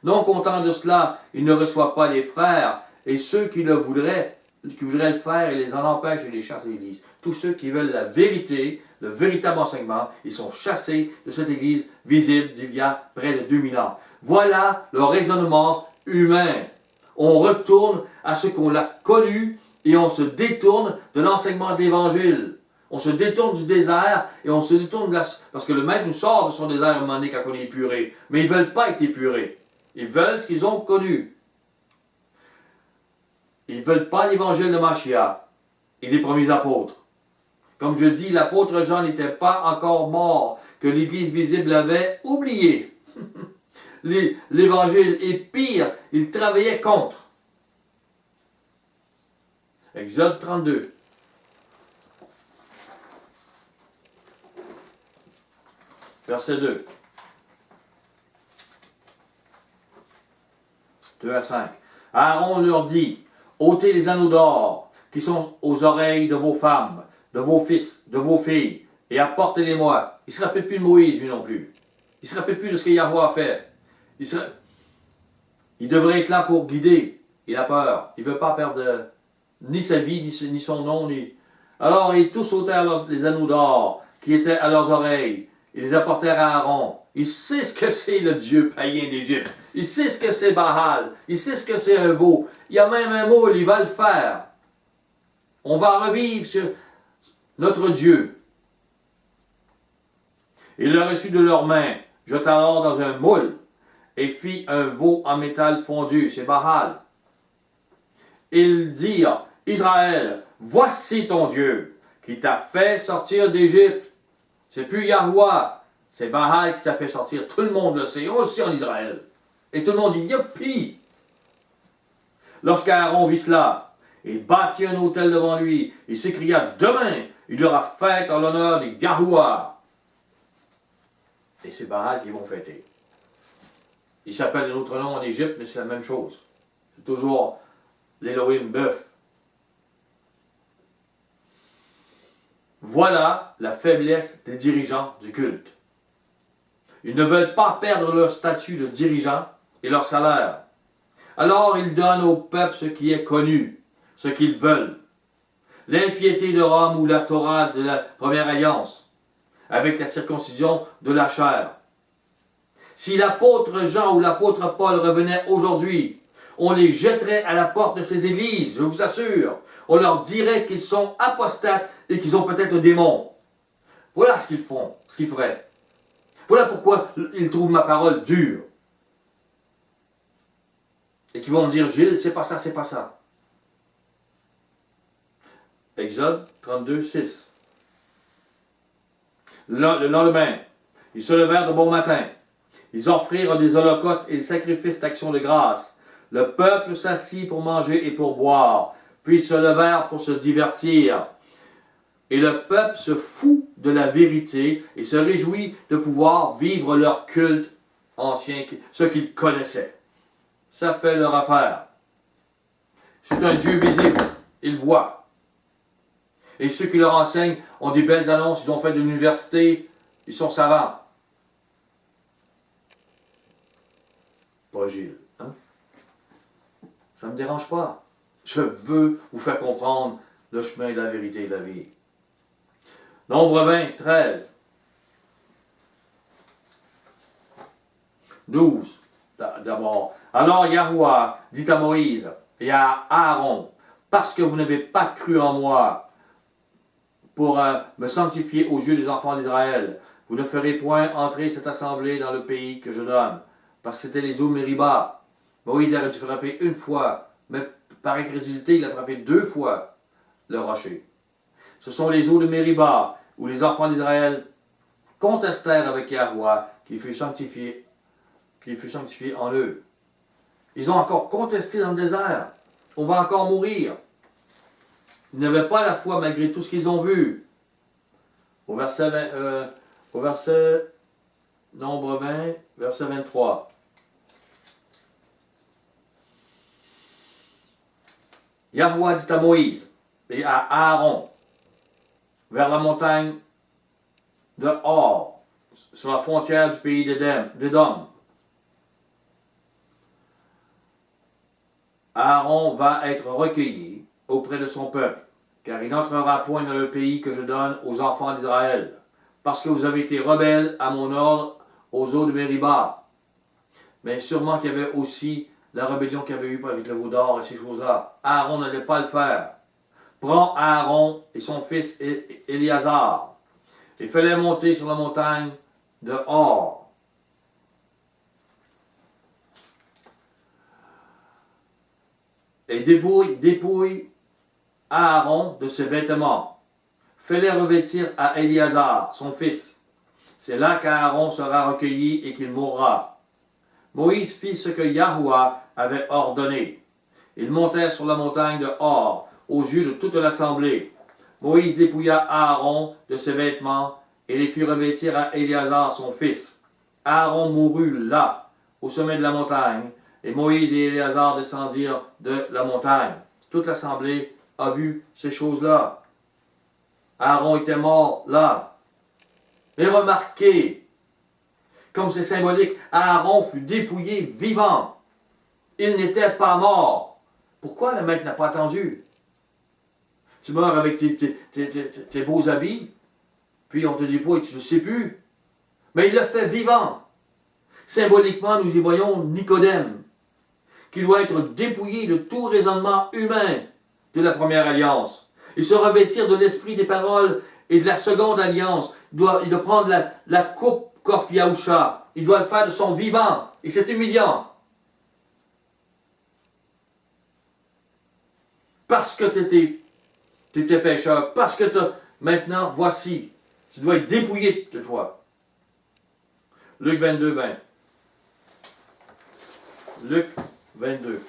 Non content de cela, il ne reçoit pas les frères, et ceux qui voudraient le faire, il les en empêche et les chasse de l'Église. Tous ceux qui veulent la vérité, le véritable enseignement, ils sont chassés de cette Église visible d'il y a près de 2000 ans. Voilà le raisonnement humain. On retourne à ce qu'on a connu et on se détourne de l'enseignement de l'Évangile. On se détourne du désert et on se détourne de la... Parce que le Maître nous sort de son désert à un moment donné quand on est épuré. Mais ils ne veulent pas être épurés. Ils veulent ce qu'ils ont connu. Ils ne veulent pas l'évangile de Mashiach et les premiers apôtres. Comme je dis, l'apôtre Jean n'était pas encore mort, que l'Église visible avait oublié. L'évangile est pire, il travaillait contre. Exode 32. Verset 2. 2 à 5. Aaron leur dit, ôtez les anneaux d'or qui sont aux oreilles de vos femmes, de vos fils, de vos filles, et apportez-les-moi. Il ne se rappelle plus de Moïse, lui non plus. Il ne se rappelle plus de ce que Yahweh a fait. Il devrait être là pour guider. Il a peur. Il ne veut pas perdre ni sa vie, ni son nom. Alors, ils tous ôtèrent les anneaux d'or qui étaient à leurs oreilles. Ils les apportèrent à Aaron. Il sait ce que c'est le dieu païen d'Égypte. Il sait ce que c'est Baal. Il sait ce que c'est un veau. Il y a même un moule, il va le faire. On va revivre sur notre Dieu. Il le reçut de leurs mains, jeta l'or dans un moule et fit un veau en métal fondu. C'est Baal. Ils dirent, Israël, voici ton Dieu qui t'a fait sortir d'Égypte. C'est plus Yahweh, c'est Baal qui t'a fait sortir. Tout le monde le sait, aussi en Israël. Et tout le monde dit, youpi! Lorsqu'Aaron vit cela, il bâtit un autel devant lui. Il s'écria, demain, il y aura fête en l'honneur de Yahweh. Et c'est Baal qui vont fêter. Il s'appelle un autre nom en Égypte, mais c'est la même chose. C'est toujours l'Élohim bœuf. Voilà la faiblesse des dirigeants du culte. Ils ne veulent pas perdre leur statut de dirigeant et leur salaire. Alors ils donnent au peuple ce qui est connu, ce qu'ils veulent. L'impiété de Rome ou la Torah de la première alliance, avec la circoncision de la chair. Si l'apôtre Jean ou l'apôtre Paul revenaient aujourd'hui, on les jetterait à la porte de ces églises, je vous assure. On leur dirait qu'ils sont apostates et qu'ils ont peut-être un démon. Voilà ce qu'ils font, ce qu'ils feraient. Voilà pourquoi ils trouvent ma parole dure. Et qu'ils vont me dire, Gilles, c'est pas ça, c'est pas ça. Exode 32, 6. Le lendemain, ils se levèrent de bon matin. Ils offrirent des holocaustes et des sacrifices d'action de grâce. Le peuple s'assit pour manger et pour boire. Puis ils se levèrent pour se divertir. Et le peuple se fout de la vérité et se réjouit de pouvoir vivre leur culte ancien, ce qu'ils connaissaient. Ça fait leur affaire. C'est un Dieu visible. Ils voient. Et ceux qui leur enseignent ont des belles annonces. Ils ont fait de l'université. Ils sont savants. Pas Gilles. Hein? Ça ne me dérange pas. Je veux vous faire comprendre le chemin de la vérité et de la vie. Nombre 20, 13. 12. D'abord. Alors Yahweh dit à Moïse et à Aaron, parce que vous n'avez pas cru en moi pour me sanctifier aux yeux des enfants d'Israël, vous ne ferez point entrer cette assemblée dans le pays que je donne. Parce que c'était les eaux Mériba. Moïse aurait dû frapper une fois, mais par incrédulité, il a frappé 2 fois le rocher. Ce sont les eaux de Mériba, où les enfants d'Israël contestèrent avec Yahweh, qui fut sanctifié en eux. Ils ont encore contesté dans le désert. On va encore mourir. Ils n'avaient pas la foi malgré tout ce qu'ils ont vu. Au verset Nombre 20, verset 23. Yahweh dit à Moïse et à Aaron, vers la montagne de Hor, sur la frontière du pays d'Édom. Aaron va être recueilli auprès de son peuple, car il n'entrera point dans le pays que je donne aux enfants d'Israël, parce que vous avez été rebelles à mon ordre aux eaux de Mériba. Mais sûrement qu'il y avait aussi la rébellion qu'il y avait eu avec le veau d'or et ces choses-là. Aaron n'allait pas le faire. Prends Aaron et son fils Éléazar et fais-les monter sur la montagne de Hor. Et dépouille Aaron de ses vêtements. Fais-les revêtir à Éléazar, son fils. C'est là qu'Aaron sera recueilli et qu'il mourra. Moïse fit ce que Yahweh avait ordonné. Ils montèrent sur la montagne de Hor, aux yeux de toute l'assemblée. Moïse dépouilla Aaron de ses vêtements et les fit revêtir à Éléazar son fils. Aaron mourut là, au sommet de la montagne, Et Moïse et Éléazar descendirent de la montagne. Toute l'assemblée a vu ces choses-là. Aaron était mort là. Mais remarquez, comme c'est symbolique, Aaron fut dépouillé vivant. Il n'était pas mort. Pourquoi le maître n'a pas attendu? Tu meurs avec tes beaux habits, puis on te dépouille et tu ne sais plus. Mais il le fait vivant. Symboliquement, nous y voyons Nicodème, qui doit être dépouillé de tout raisonnement humain de la première alliance et se revêtir de l'esprit des paroles et de la seconde alliance. Il doit prendre la coupe qu'offre Yahusha. Il doit le faire de son vivant. Et c'est humiliant. Parce que tu étais pécheur, parce que maintenant, voici, tu dois être dépouillé de toi. Luc 22, 20. Luc 22.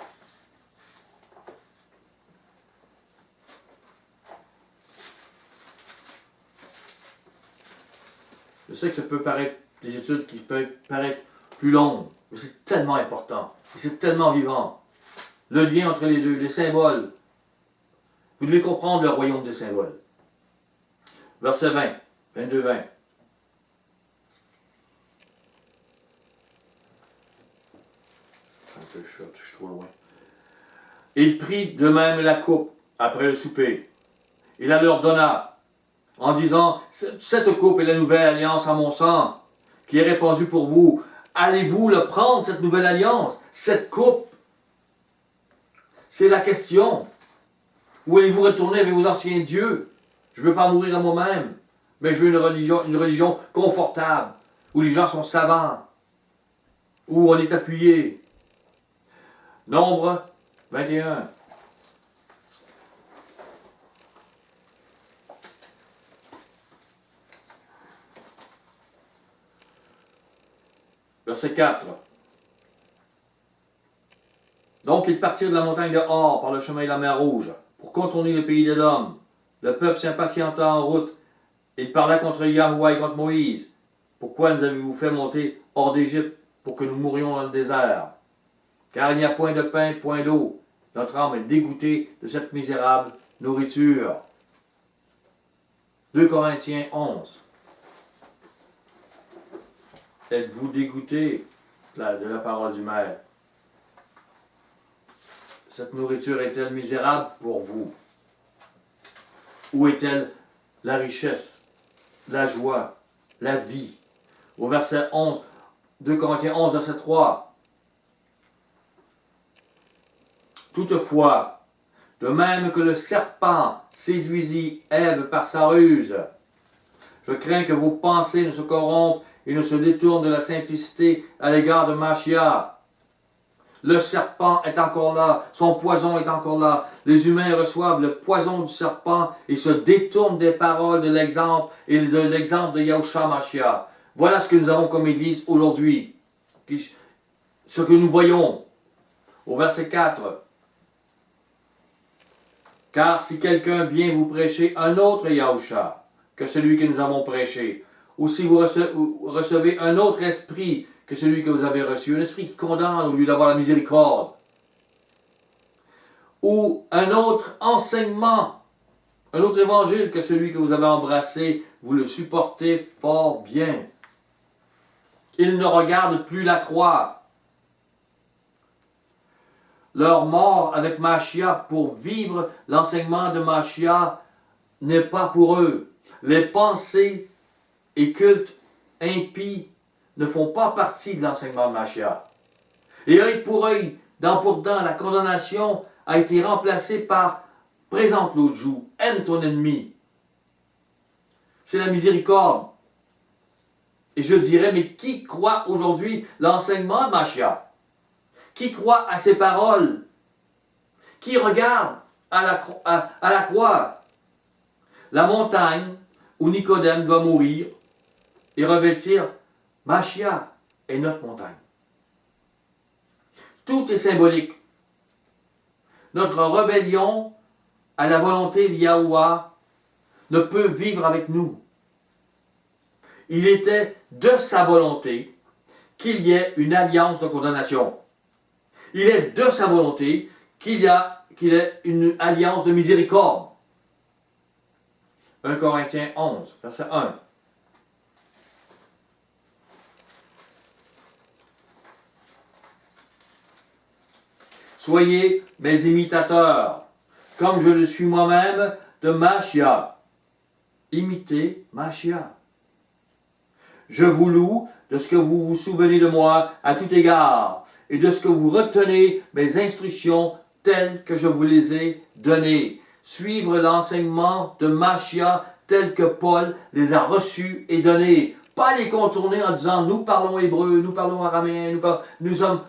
Je sais que ça peut paraître des études qui peuvent paraître plus longues, mais c'est tellement important. Et c'est tellement vivant. Le lien entre les deux, les symboles. Vous devez comprendre le royaume des symboles. Verset 20, 22, 20. Je suis trop loin. Il prit de même la coupe après le souper. Il la leur donna en disant, cette coupe est la nouvelle alliance en mon sang qui est répandue pour vous. Allez-vous le prendre, cette nouvelle alliance? Cette coupe? C'est la question. Ou allez-vous retourner avec vos anciens dieux? Je ne veux pas mourir à moi-même, mais je veux une religion confortable, où les gens sont savants, où on est appuyé. Nombre 21. Verset 4. Donc ils partirent de la montagne de Hor par le chemin de la mer Rouge, pour contourner le pays d'Édom. Le peuple s'impatienta en route. Il parla contre Yahouah et contre Moïse. Pourquoi nous avez-vous fait monter hors d'Égypte pour que nous mourions dans le désert? Car il n'y a point de pain, point d'eau. Notre âme est dégoûtée de cette misérable nourriture. 2 Corinthiens 11. Êtes-vous dégoûté de la parole du Maître? Cette nourriture est-elle misérable pour vous? Où est-elle la richesse, la joie, la vie? Au verset 11, 2 Corinthiens 11, verset 3. Toutefois, de même que le serpent séduisit Ève par sa ruse, je crains que vos pensées ne se corrompent et ne se détournent de la simplicité à l'égard de Mashiach. Le serpent est encore là, son poison est encore là. Les humains reçoivent le poison du serpent et se détournent des paroles de l'exemple et de l'exemple de Yahushua Mashiach. Voilà ce que nous avons comme Église aujourd'hui. Ce que nous voyons au verset 4. Car si quelqu'un vient vous prêcher un autre Yahushua que celui que nous avons prêché, ou si vous recevez un autre esprit que celui que vous avez reçu, un esprit qui condamne au lieu d'avoir la miséricorde, ou un autre enseignement, un autre évangile que celui que vous avez embrassé, vous le supportez fort bien. Ils ne regardent plus la croix. Leur mort avec Mashiach pour vivre l'enseignement de Mashiach n'est pas pour eux. Les pensées et cultes impies ne font pas partie de l'enseignement de Mashiach. Et œil pour œil, dent pour dent, la condamnation a été remplacée par présente l'autre joue, aime ton ennemi. C'est la miséricorde. Et je dirais, mais qui croit aujourd'hui l'enseignement de Mashiach? Qui croit à ses paroles? Qui regarde à la croix? La montagne où Nicodème doit mourir et revêtir Mashiach est notre montagne. Tout est symbolique. Notre rébellion à la volonté de Yahuwah ne peut vivre avec nous. Il était de sa volonté qu'il y ait une alliance de condamnation. Il est de sa volonté qu'il ait une alliance de miséricorde. 1 Corinthiens 11, verset 1. Soyez mes imitateurs, comme je le suis moi-même de Machia. Imitez Machia. Je vous loue de ce que vous vous souvenez de moi à tout égard, et de ce que vous retenez mes instructions telles que je vous les ai données. Suivre l'enseignement de Machia tel que Paul les a reçus et donnés. Pas les contourner en disant nous parlons hébreu, nous parlons araméen, nous sommes...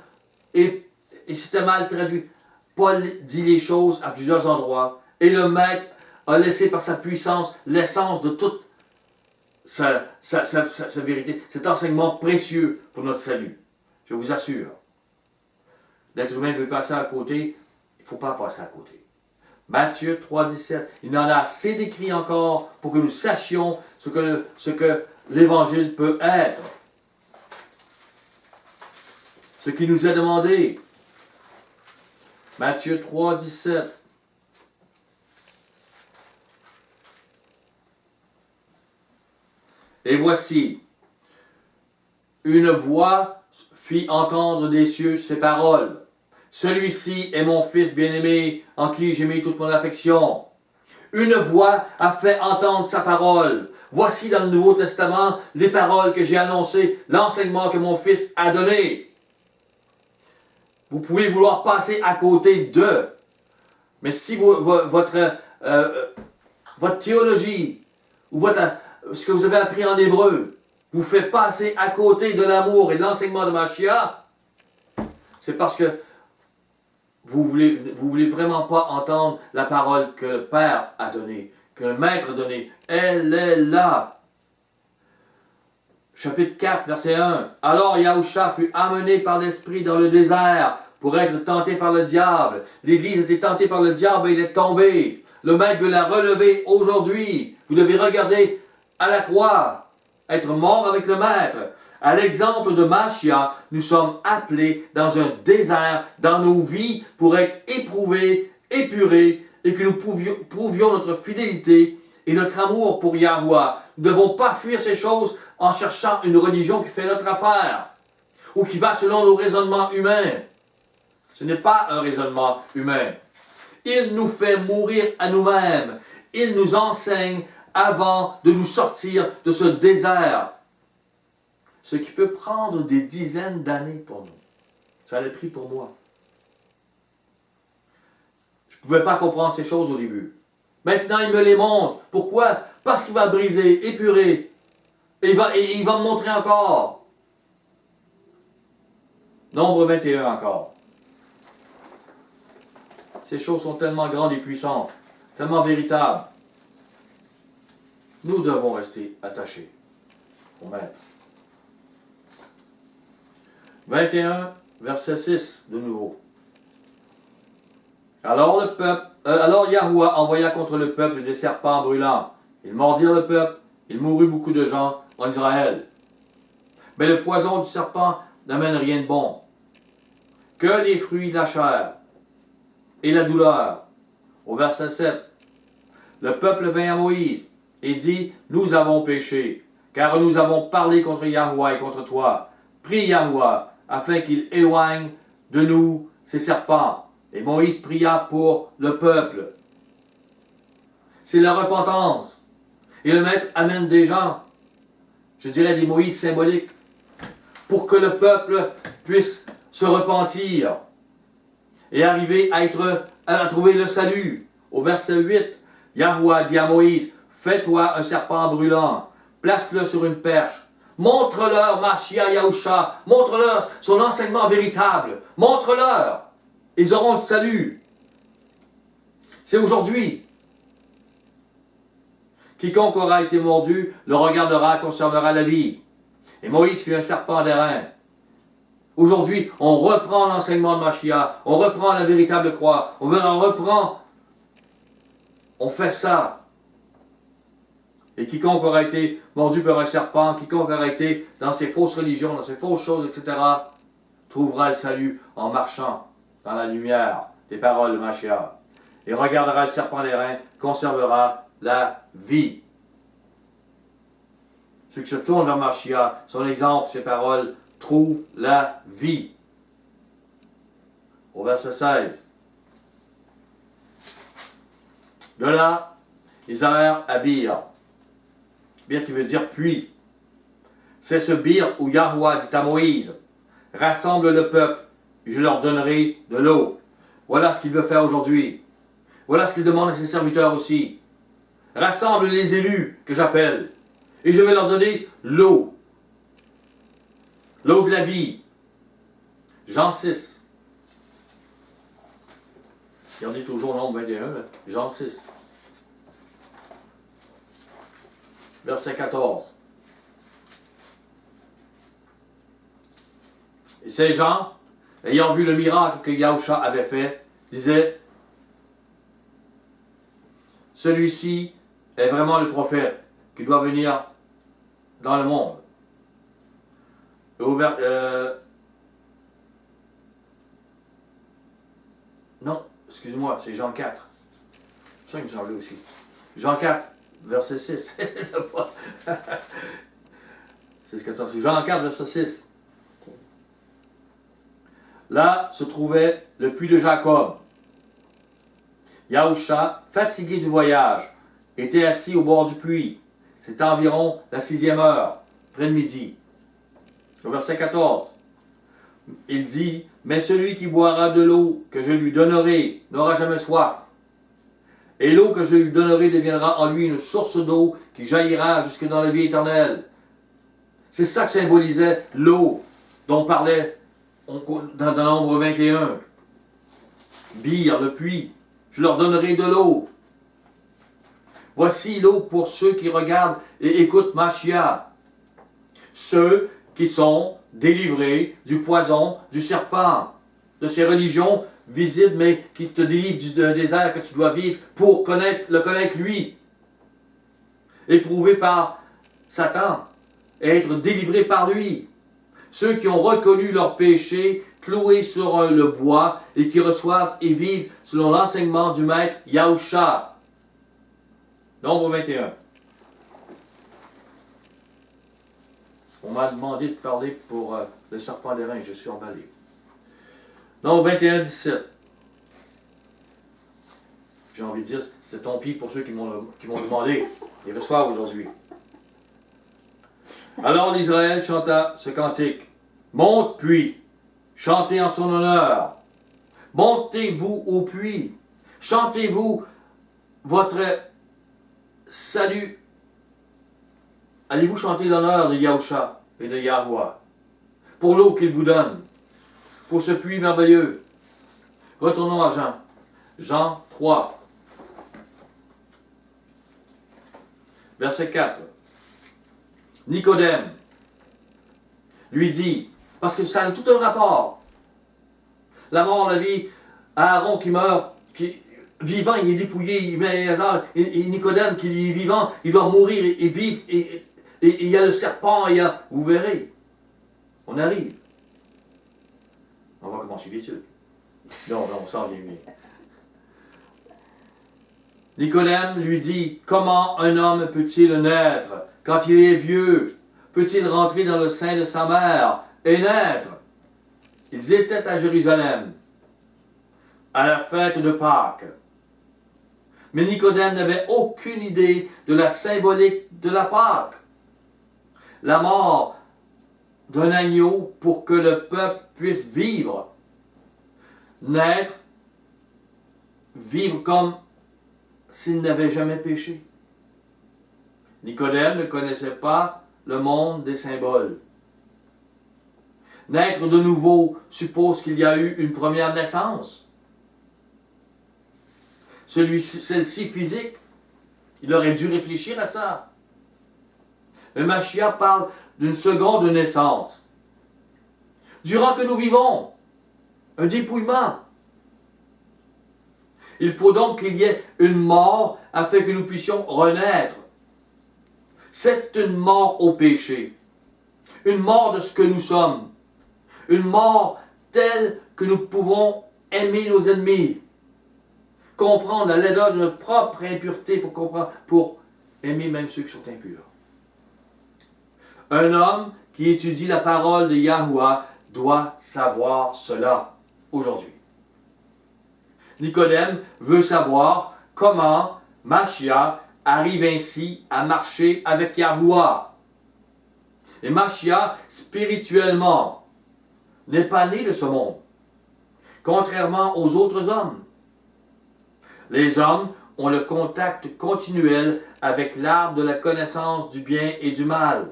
Et c'était mal traduit. Paul dit les choses à plusieurs endroits. Et le maître a laissé par sa puissance l'essence de toute sa vérité. Cet enseignement précieux pour notre salut. Je vous assure. L'être humain veut passer à côté. Il ne faut pas passer à côté. Matthieu 3, 17. Il en a assez d'écrits encore pour que nous sachions ce que l'Évangile peut être. Ce qui nous est demandé. Matthieu 3, 17. Et voici, une voix fit entendre des cieux ces paroles. Celui-ci est mon fils bien-aimé, en qui j'ai mis toute mon affection. Une voix a fait entendre sa parole. Voici dans le Nouveau Testament les paroles que j'ai annoncées, l'enseignement que mon fils a donné. Vous pouvez vouloir passer à côté d'eux. Mais si votre théologie, ou ce que vous avez appris en hébreu, vous fait passer à côté de l'amour et de l'enseignement de Machia, c'est parce que vous voulez vraiment pas entendre la parole que le Père a donnée, que le Maître a donnée. Elle est là. Chapitre 4, verset 1. Alors Yahushua fut amené par l'Esprit dans le désert pour être tenté par le diable. L'Église était tentée par le diable et il est tombé. Le Maître veut la relever aujourd'hui. Vous devez regarder à la croix, être mort avec le Maître. À l'exemple de Machia, nous sommes appelés dans un désert, dans nos vies, pour être éprouvés, épurés, et que nous prouvions notre fidélité et notre amour pour Yahuwah. Nous ne devons pas fuir ces choses en cherchant une religion qui fait notre affaire, ou qui va selon nos raisonnements humains. Ce n'est pas un raisonnement humain. Il nous fait mourir à nous-mêmes. Il nous enseigne avant de nous sortir de ce désert. Ce qui peut prendre des dizaines d'années pour nous. Ça l'a pris pour moi. Je ne pouvais pas comprendre ces choses au début. Maintenant, il me les montre. Pourquoi? Parce qu'il va briser, épurer. Et il va me montrer encore. Nombre 21 encore. Ces choses sont tellement grandes et puissantes, tellement véritables. Nous devons rester attachés au Maître. 21, verset 6, de nouveau. Alors Yahuwah envoya contre le peuple des serpents brûlants. Ils mordirent le peuple, il mourut beaucoup de gens en Israël. Mais le poison du serpent n'amène rien de bon, que les fruits de la chair et la douleur. Au verset 7, le peuple vint à Moïse et dit, nous avons péché, car nous avons parlé contre Yahuwah et contre toi. Prie Yahuwah, afin qu'il éloigne de nous ces serpents. Et Moïse pria pour le peuple. C'est la repentance. Et le Maître amène des gens, je dirais des Moïse symboliques, pour que le peuple puisse se repentir et arriver à trouver le salut. Au verset 8, Yahuwah dit à Moïse, fais-toi un serpent brûlant, place-le sur une perche. Montre-leur Machia Yahushua, montre-leur son enseignement véritable, montre-leur. Ils auront le salut. C'est aujourd'hui. Quiconque aura été mordu le regardera, conservera la vie. Et Moïse fit un serpent d'airain. Aujourd'hui, on reprend l'enseignement de Machia, on reprend la véritable croix, on fait ça. Et quiconque aura été mordu par un serpent, quiconque aura été dans ces fausses religions, dans ces fausses choses, etc., trouvera le salut en marchant dans la lumière des paroles de Mashiach, et regardera le serpent d'airain, conservera la vie. Ceux qui se tournent vers Mashiach, son exemple, ses paroles, trouvent la vie. Au verset 16. De là, ils allèrent à Bir. Bir qui veut dire puis. C'est ce Bir où Yahuwah dit à Moïse, rassemble le peuple, et je leur donnerai de l'eau. Voilà ce qu'il veut faire aujourd'hui. Voilà ce qu'il demande à ses serviteurs aussi. Rassemble les élus que j'appelle, et je vais leur donner l'eau. L'eau de la vie. Jean 6. Regardez toujours nombre 21, là. Jean 6. Verset 14. Et ces gens, ayant vu le miracle que Yahusha avait fait, disaient, celui-ci est vraiment le prophète qui doit venir dans le monde. Non, excuse-moi, c'est Jean 4. C'est ça qui me semblait aussi. Jean 4, verset 6. C'était pas... c'est ce que tu as. C'est Jean 4, verset 6. Là se trouvait le puits de Jacob. Yahusha, fatigué du voyage, était assis au bord du puits. C'était environ la 6e heure, près de midi. Au verset 14, il dit, « Mais celui qui boira de l'eau que je lui donnerai n'aura jamais soif. Et l'eau que je lui donnerai deviendra en lui une source d'eau qui jaillira jusque dans la vie éternelle. » C'est ça que symbolisait l'eau dont parlait dans Nombre 21. Bir, le puits. Je leur donnerai de l'eau. Voici l'eau pour ceux qui regardent et écoutent Mashiach. Ceux qui sont délivrés du poison du serpent, de ces religions visibles, mais qui te délivrent du désert que tu dois vivre pour le connaître lui. Éprouvé par Satan, et être délivré par lui. Ceux qui ont reconnu leurs péchés, cloués sur le bois, et qui reçoivent et vivent selon l'enseignement du maître Yahusha. Nombre 21. On m'a demandé de parler pour le serpent d'airain, je suis emballé. Nombre 21, 17. J'ai envie de dire, c'est tant pis pour ceux qui m'ont demandé. Ils reçoivent aujourd'hui. Alors l'Israël chanta ce cantique. Monte puits, chantez en son honneur. Montez-vous au puits, chantez-vous votre salut. Allez-vous chanter l'honneur de Yahusha et de Yahuwah pour l'eau qu'il vous donne, pour ce puits merveilleux. Retournons à Jean. Jean 3, verset 4. Nicodème lui dit, parce que ça a tout un rapport. La mort, la vie, Aaron qui meurt, vivant, il est dépouillé, il met Éléazar, et Nicodème qui est vivant, il doit mourir et vivre, et il y a le serpent, vous verrez. On arrive. On va commencer l'étude. Non, on s'en vient bien. Nicodème lui dit, comment un homme peut-il naître quand il est vieux? Peut-il rentrer dans le sein de sa mère et naître? Ils étaient à Jérusalem, à la fête de Pâques. Mais Nicodème n'avait aucune idée de la symbolique de la Pâque. La mort d'un agneau pour que le peuple puisse vivre. Naître, vivre comme s'il n'avait jamais péché. Nicodème ne connaissait pas le monde des symboles. Naître de nouveau suppose qu'il y a eu une première naissance. Celle-ci physique, il aurait dû réfléchir à ça. Le Mashiach parle d'une seconde naissance. Durant que nous vivons, un dépouillement. Il faut donc qu'il y ait une mort afin que nous puissions renaître. C'est une mort au péché. Une mort de ce que nous sommes. Une mort telle que nous pouvons aimer nos ennemis, comprendre la laideur de notre propre impureté pour aimer même ceux qui sont impurs. Un homme qui étudie la parole de Yahuwah doit savoir cela aujourd'hui. Nicodème veut savoir comment Mashiach arrive ainsi à marcher avec Yahuwah. Et Mashiach, spirituellement, n'est pas né de ce monde, contrairement aux autres hommes. Les hommes ont le contact continuel avec l'arbre de la connaissance du bien et du mal,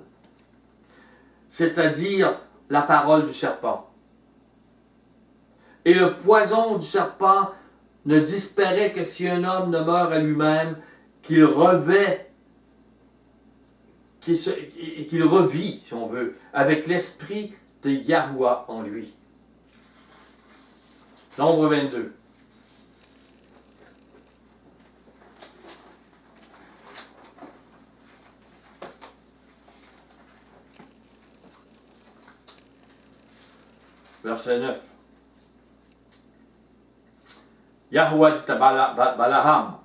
c'est-à-dire la parole du serpent. Et le poison du serpent ne disparaît que si un homme ne meurt à lui-même, qu'il revêt, qu'il revit, si on veut, avec l'esprit de Yahuwah en lui. Nombre 22. Verset 9. Yahuwah dit à Balaham,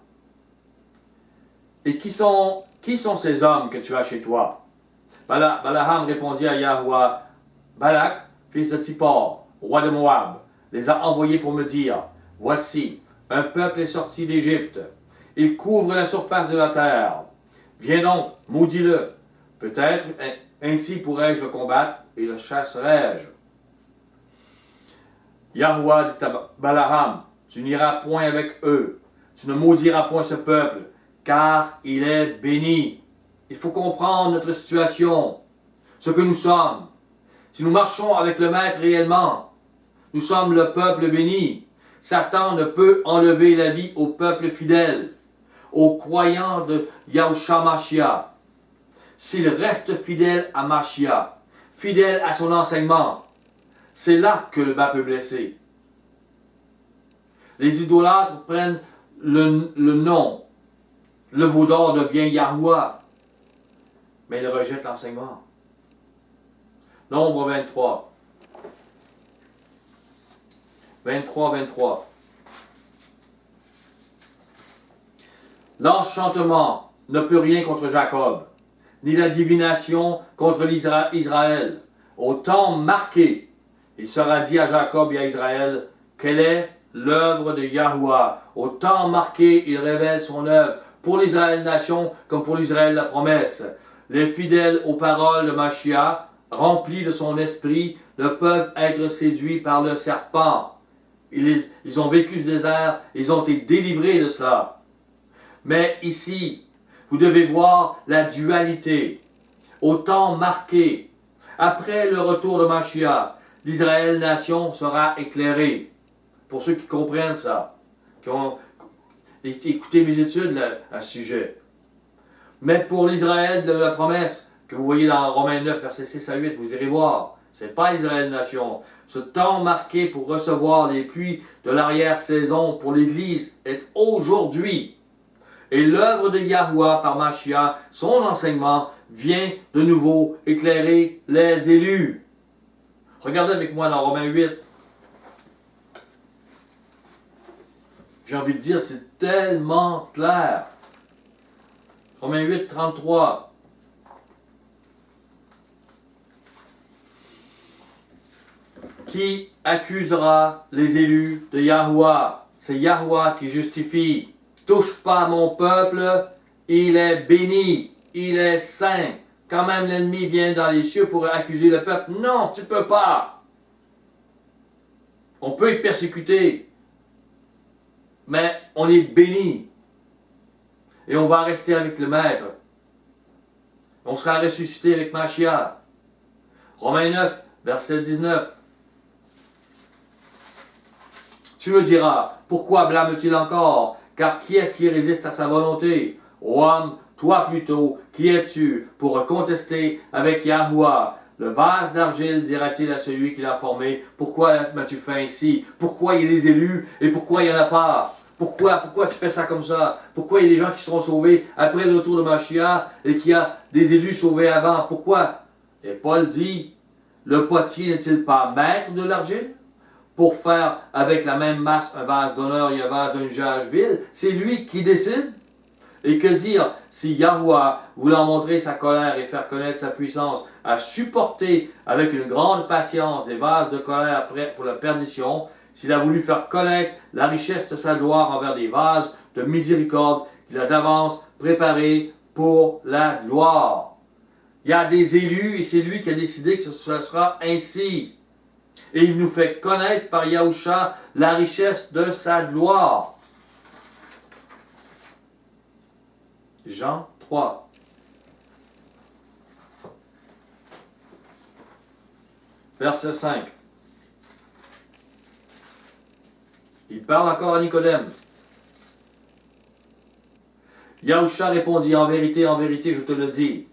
et qui sont ces hommes que tu as chez toi? Balaham répondit à Yahuwah, Balak, fils de Tsippor, roi de Moab, les a envoyés pour me dire, voici, un peuple est sorti d'Égypte, il couvre la surface de la terre. Viens donc, maudis-le. Peut-être ainsi pourrais-je le combattre et le chasserai-je. Yahuwah dit à Balaham, tu n'iras point avec eux, tu ne maudiras point ce peuple, car il est béni. Il faut comprendre notre situation, ce que nous sommes. Si nous marchons avec le Maître réellement, nous sommes le peuple béni. Satan ne peut enlever la vie au peuple fidèle, aux croyants de Yahushua Mashiach. S'il reste fidèle à Mashiach, fidèle à son enseignement, c'est là que le bas peut blesser. Les idolâtres prennent le nom. Le veau d'or devient Yahuwah. Mais ils rejettent l'enseignement. Nombre 23. 23. L'enchantement ne peut rien contre Jacob, ni la divination contre Israël. Au temps marqué, il sera dit à Jacob et à Israël, quelle est l'œuvre de Yahuwah. Au temps marqué, il révèle son œuvre pour l'Israël nation comme pour l'Israël la promesse. Les fidèles aux paroles de Mashiach, remplis de son esprit, ne peuvent être séduits par le serpent. Ils ont vécu ce désert, ils ont été délivrés de cela. Mais ici, vous devez voir la dualité. Au temps marqué, après le retour de Mashiach, l'Israël nation sera éclairée. Pour ceux qui comprennent ça, qui ont écouté mes études à ce sujet. Mais pour l'Israël de la promesse, que vous voyez dans Romains 9, versets 6 à 8, vous irez voir. Ce n'est pas l'Israël nation. Ce temps marqué pour recevoir les pluies de l'arrière-saison pour l'Église est aujourd'hui. Et l'œuvre de Yahuwah par Mashiach, son enseignement, vient de nouveau éclairer les élus. Regardez avec moi dans Romains 8. J'ai envie de dire, c'est tellement clair. Romains 8, 33. Qui accusera les élus de Yahuwah? C'est Yahuwah qui justifie. Touche pas mon peuple, il est béni, il est saint. Quand même l'ennemi vient dans les cieux pour accuser le peuple. Non, tu ne peux pas. On peut être persécuté, mais on est béni. Et on va rester avec le Maître. On sera ressuscité avec Mashiach. Romains 9, verset 19. Tu me diras, pourquoi blâme-t-il encore? Car qui est-ce qui résiste à sa volonté? Ô homme, toi plutôt, qui es-tu pour contester avec Yahuwah? Le vase d'argile dira-t-il à celui qui l'a formé, pourquoi m'as-tu fait ainsi? Pourquoi il y a des élus et pourquoi il n'y en a pas? Pourquoi tu fais ça comme ça? Pourquoi il y a des gens qui seront sauvés après le retour de Mashiach et qu'il y a des élus sauvés avant? Pourquoi? Et Paul dit, le potier n'est-il pas maître de l'argile pour faire avec la même masse un vase d'honneur et un vase d'un usage vil. C'est lui qui décide. Et que dire si Yahuwah, voulant montrer sa colère et faire connaître sa puissance, a supporté avec une grande patience des vases de colère prêts pour la perdition, s'il a voulu faire connaître la richesse de sa gloire envers des vases de miséricorde qu'il a d'avance préparés pour la gloire. Il y a des élus et c'est lui qui a décidé que ce sera ainsi. Et il nous fait connaître par Yahusha la richesse de sa gloire. Jean 3. Verset 5. Il parle encore à Nicodème. Yahusha répondit, en vérité, je te le dis,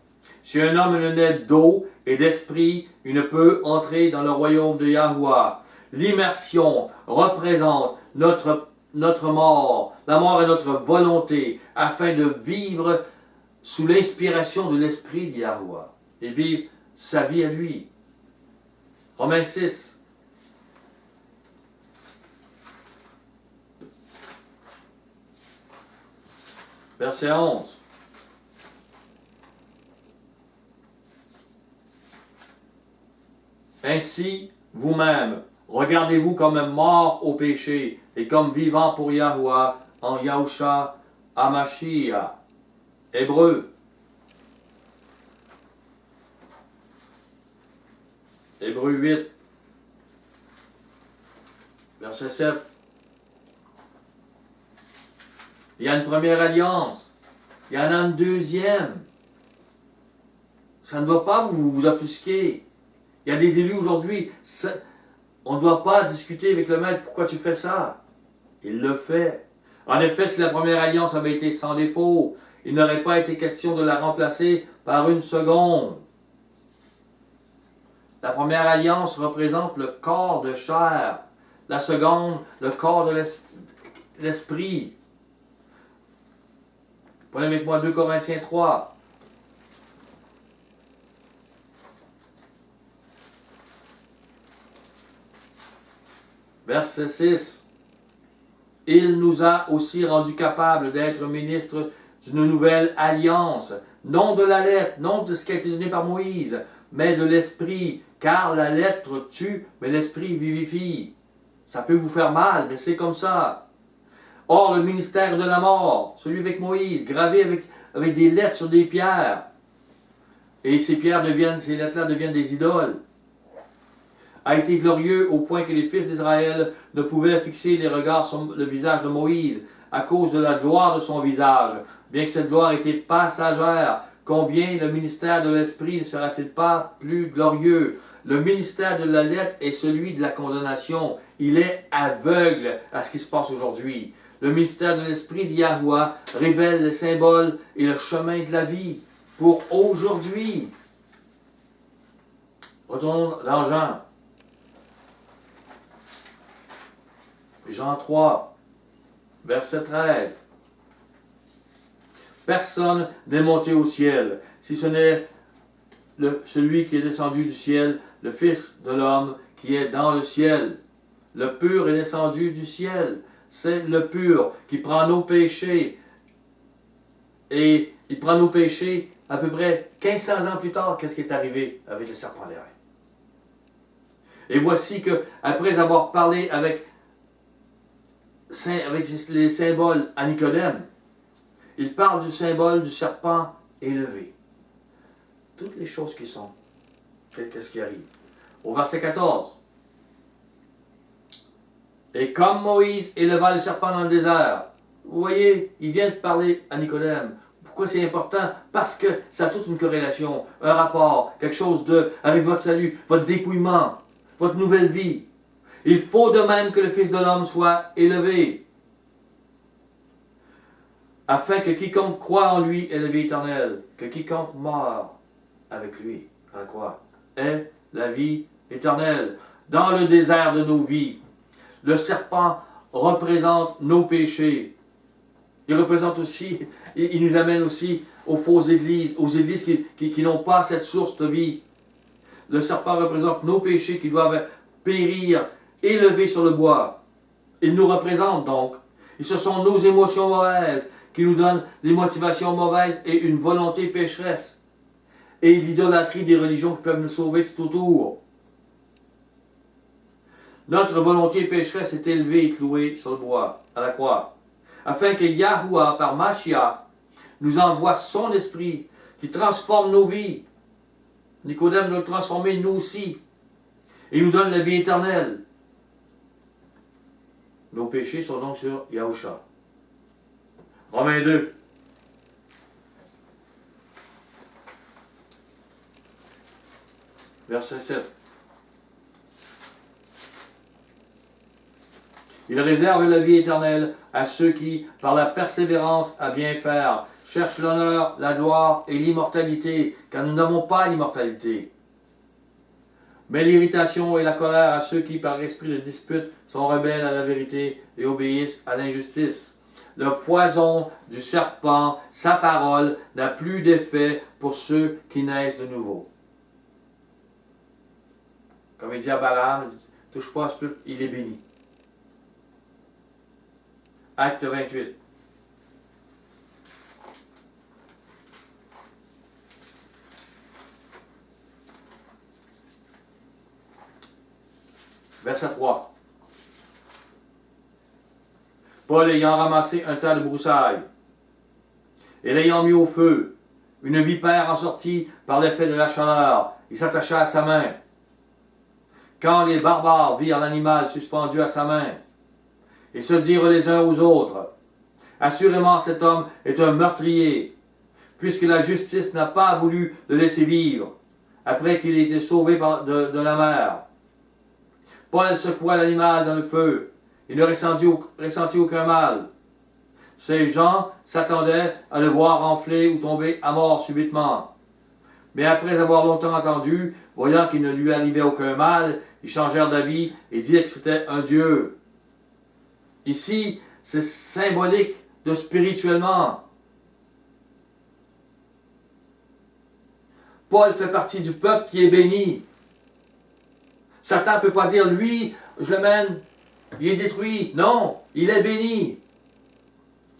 si un homme ne naît d'eau et d'esprit, il ne peut entrer dans le royaume de Yahuwah. L'immersion représente notre mort. La mort est notre volonté, afin de vivre sous l'inspiration de l'esprit de Yahuwah et vivre sa vie à lui. Romains 6. Verset 11. Ainsi, vous-même, regardez-vous comme mort au péché et comme vivant pour Yahuwah en Yahusha Hamashiach. Hébreu. Hébreu 8. Verset 7. Il y a une première alliance. Il y en a une deuxième. Ça ne doit pas vous offusquer. Il y a des élus aujourd'hui. On ne doit pas discuter avec le maître. Pourquoi tu fais ça? Il le fait. En effet, si la première alliance avait été sans défaut, il n'aurait pas été question de la remplacer par une seconde. La première alliance représente le corps de chair. La seconde, le corps de l'esprit. Prenez avec moi 2 Corinthiens 3. Verset 6. Il nous a aussi rendus capables d'être ministres d'une nouvelle alliance, non de la lettre, non de ce qui a été donné par Moïse, mais de l'esprit, car la lettre tue, mais l'esprit vivifie. Ça peut vous faire mal, mais c'est comme ça. Or, le ministère de la mort, celui avec Moïse, gravé avec des lettres sur des pierres, et ces lettres-là deviennent des idoles, a été glorieux au point que les fils d'Israël ne pouvaient fixer les regards sur le visage de Moïse à cause de la gloire de son visage, bien que cette gloire était passagère. Combien le ministère de l'Esprit ne sera-t-il pas plus glorieux? Le ministère de la lettre est celui de la condamnation. Il est aveugle à ce qui se passe aujourd'hui. Le ministère de l'Esprit de Yahuwah révèle le symbole et le chemin de la vie pour aujourd'hui. Retournons dans Jean. Jean 3, verset 13. Personne n'est monté au ciel, si ce n'est celui qui est descendu du ciel, le Fils de l'homme qui est dans le ciel. Le pur est descendu du ciel. C'est le pur qui prend nos péchés. Et il prend nos péchés à peu près 1500 ans plus tard. Qu'est-ce qui est arrivé avec le serpent d'airain? Et voici que, après avoir parlé avec les symboles à Nicodème, il parle du symbole du serpent élevé. Toutes les choses qui sont. Qu'est-ce qui arrive? Au verset 14. Et comme Moïse éleva le serpent dans le désert, vous voyez, il vient de parler à Nicodème. Pourquoi c'est important? Parce que ça a toute une corrélation, un rapport, quelque chose avec votre salut, votre dépouillement, votre nouvelle vie. Il faut de même que le Fils de l'homme soit élevé, afin que quiconque croit en lui ait la vie éternelle, que quiconque meurt avec lui, à la croix, ait la vie éternelle. Dans le désert de nos vies, le serpent représente nos péchés. Il représente aussi, il nous amène aussi aux fausses églises, aux églises qui n'ont pas cette source de vie. Le serpent représente nos péchés qui doivent périr élevé sur le bois. Il nous représente donc. Et ce sont nos émotions mauvaises qui nous donnent des motivations mauvaises et une volonté pécheresse. Et l'idolâtrie des religions qui peuvent nous sauver tout autour. Notre volonté pécheresse est élevée et clouée sur le bois, à la croix, afin que Yahuwah, par Mashiach, nous envoie son esprit qui transforme nos vies. Nicodème doit transformer nous aussi. Et nous donne la vie éternelle. Nos péchés sont donc sur Yahusha. Romains 2. Verset 7. Il réserve la vie éternelle à ceux qui, par la persévérance à bien faire, cherchent l'honneur, la gloire et l'immortalité, car nous n'avons pas l'immortalité. Mais l'irritation et la colère à ceux qui, par esprit de dispute, sont rebelles à la vérité et obéissent à l'injustice. Le poison du serpent, sa parole, n'a plus d'effet pour ceux qui naissent de nouveau. Comme il dit à Balaam, touche pas à ce peuple, il est béni. Acte 28. Verset 3. Paul ayant ramassé un tas de broussailles et l'ayant mis au feu, une vipère en sortit par l'effet de la chaleur, il s'attacha à sa main. Quand les barbares virent l'animal suspendu à sa main, ils se dirent les uns aux autres, assurément cet homme est un meurtrier, puisque la justice n'a pas voulu le laisser vivre, après qu'il ait été sauvé de la mer. Paul secoua l'animal dans le feu. Il ne ressentit aucun mal. Ces gens s'attendaient à le voir enfler ou tomber à mort subitement. Mais après avoir longtemps attendu, voyant qu'il ne lui arrivait aucun mal, ils changèrent d'avis et dirent que c'était un Dieu. Ici, c'est symbolique de spirituellement. Paul fait partie du peuple qui est béni. Satan ne peut pas dire, lui, je le mène, il est détruit. Non, il est béni.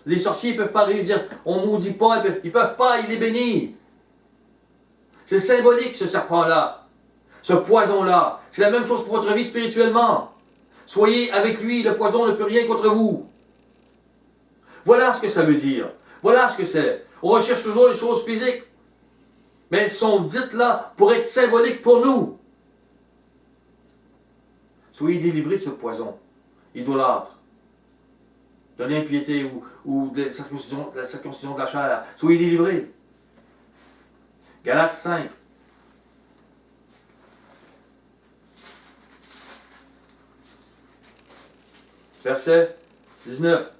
Les sorciers ne peuvent pas arriver dire, on maudit Paul, ils ne peuvent pas, il est béni. C'est symbolique ce serpent-là, ce poison-là. C'est la même chose pour votre vie spirituellement. Soyez avec lui, le poison ne peut rien contre vous. Voilà ce que ça veut dire. Voilà ce que c'est. On recherche toujours les choses physiques, mais elles sont dites là pour être symboliques pour nous. Soyez délivrés de ce poison, idolâtre, de l'impiété ou de la circoncision de la chair. Soyez délivrés. Galates 5. Verset 19.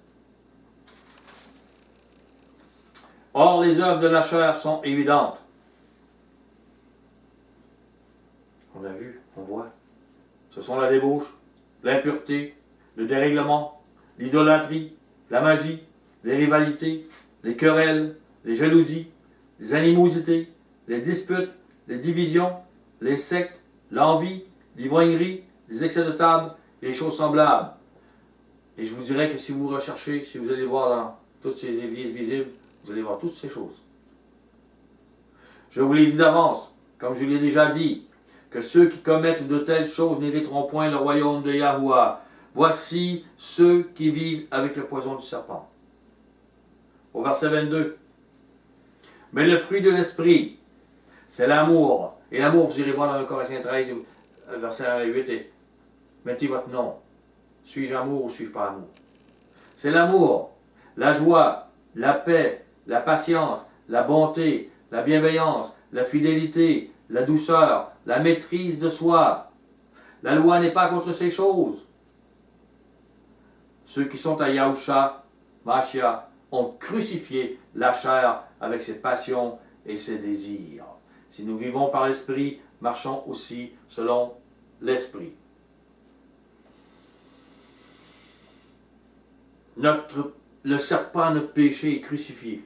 Or, les œuvres de la chair sont évidentes. On a vu, on voit. Ce sont la débauche, l'impureté, le dérèglement, l'idolâtrie, la magie, les rivalités, les querelles, les jalousies, les animosités, les disputes, les divisions, les sectes, l'envie, l'ivrognerie, les excès de table et les choses semblables. Et je vous dirais que si vous recherchez, si vous allez voir dans toutes ces églises visibles, vous allez voir toutes ces choses. Je vous l'ai dit d'avance, comme je l'ai déjà dit, que ceux qui commettent de telles choses n'hériteront point le royaume de Yahuwah. Voici ceux qui vivent avec le poison du serpent. Au verset 22. Mais le fruit de l'esprit, c'est l'amour. Et l'amour, vous irez voir dans 1 Corinthiens 13, verset 8, et mettez votre nom. Suis-je amour ou suis-je pas amour? C'est l'amour, la joie, la paix, la patience, la bonté, la bienveillance, la fidélité, la douceur, la maîtrise de soi. La loi n'est pas contre ces choses. Ceux qui sont à Yahusha, Mashiach, ont crucifié la chair avec ses passions et ses désirs. Si nous vivons par l'Esprit, marchons aussi selon l'Esprit. Le serpent, notre péché, est crucifié.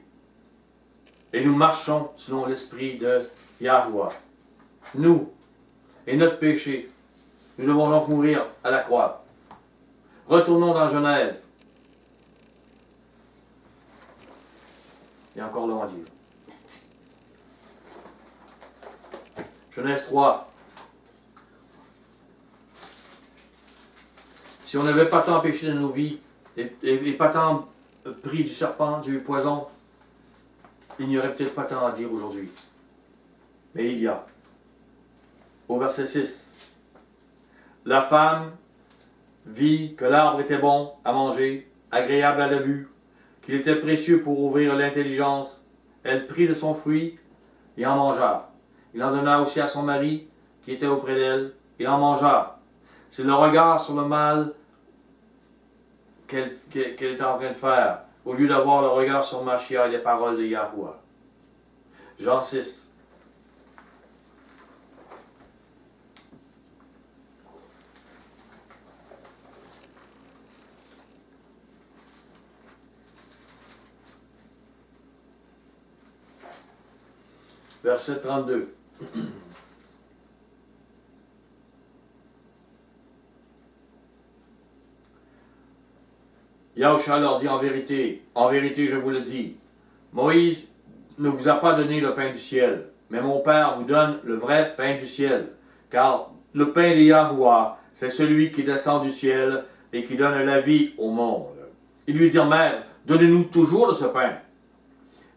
Et nous marchons selon l'Esprit de Yahuwah. Nous et notre péché Nous devons donc mourir à la croix. Retournons dans Genèse. Il y a encore long à dire. Genèse 3. Si on n'avait pas tant péché dans nos vies, et pas tant pris du serpent, du poison, il n'y aurait peut-être pas tant à dire aujourd'hui. Mais il y a. Au verset 6. La femme vit que l'arbre était bon à manger, agréable à la vue, qu'il était précieux pour ouvrir l'intelligence. Elle prit de son fruit et en mangea. Il en donna aussi à son mari qui était auprès d'elle. Il en mangea. C'est le regard sur le mal qu'elle était en train de faire, au lieu d'avoir le regard sur Machia et les paroles de Yahuwah. Jean 6. Verset 32. Yahusha leur dit en vérité, je vous le dis, Moïse ne vous a pas donné le pain du ciel, mais mon Père vous donne le vrai pain du ciel. Car le pain de Yahuwah, c'est celui qui descend du ciel et qui donne la vie au monde. Ils lui dirent, Mère, donnez-nous toujours de ce pain.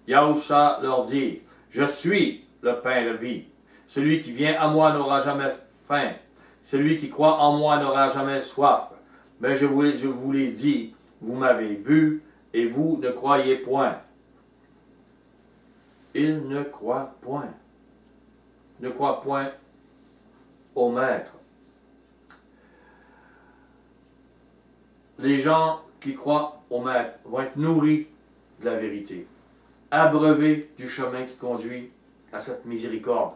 Yahusha leur dit, je suis le pain de vie. Celui qui vient à moi n'aura jamais faim. Celui qui croit en moi n'aura jamais soif. Mais je vous l'ai dit, vous m'avez vu et vous ne croyez point. Il ne croit point. Ne croit point au Maître. Les gens qui croient au Maître vont être nourris de la vérité, abreuvés du chemin qui conduit à cette miséricorde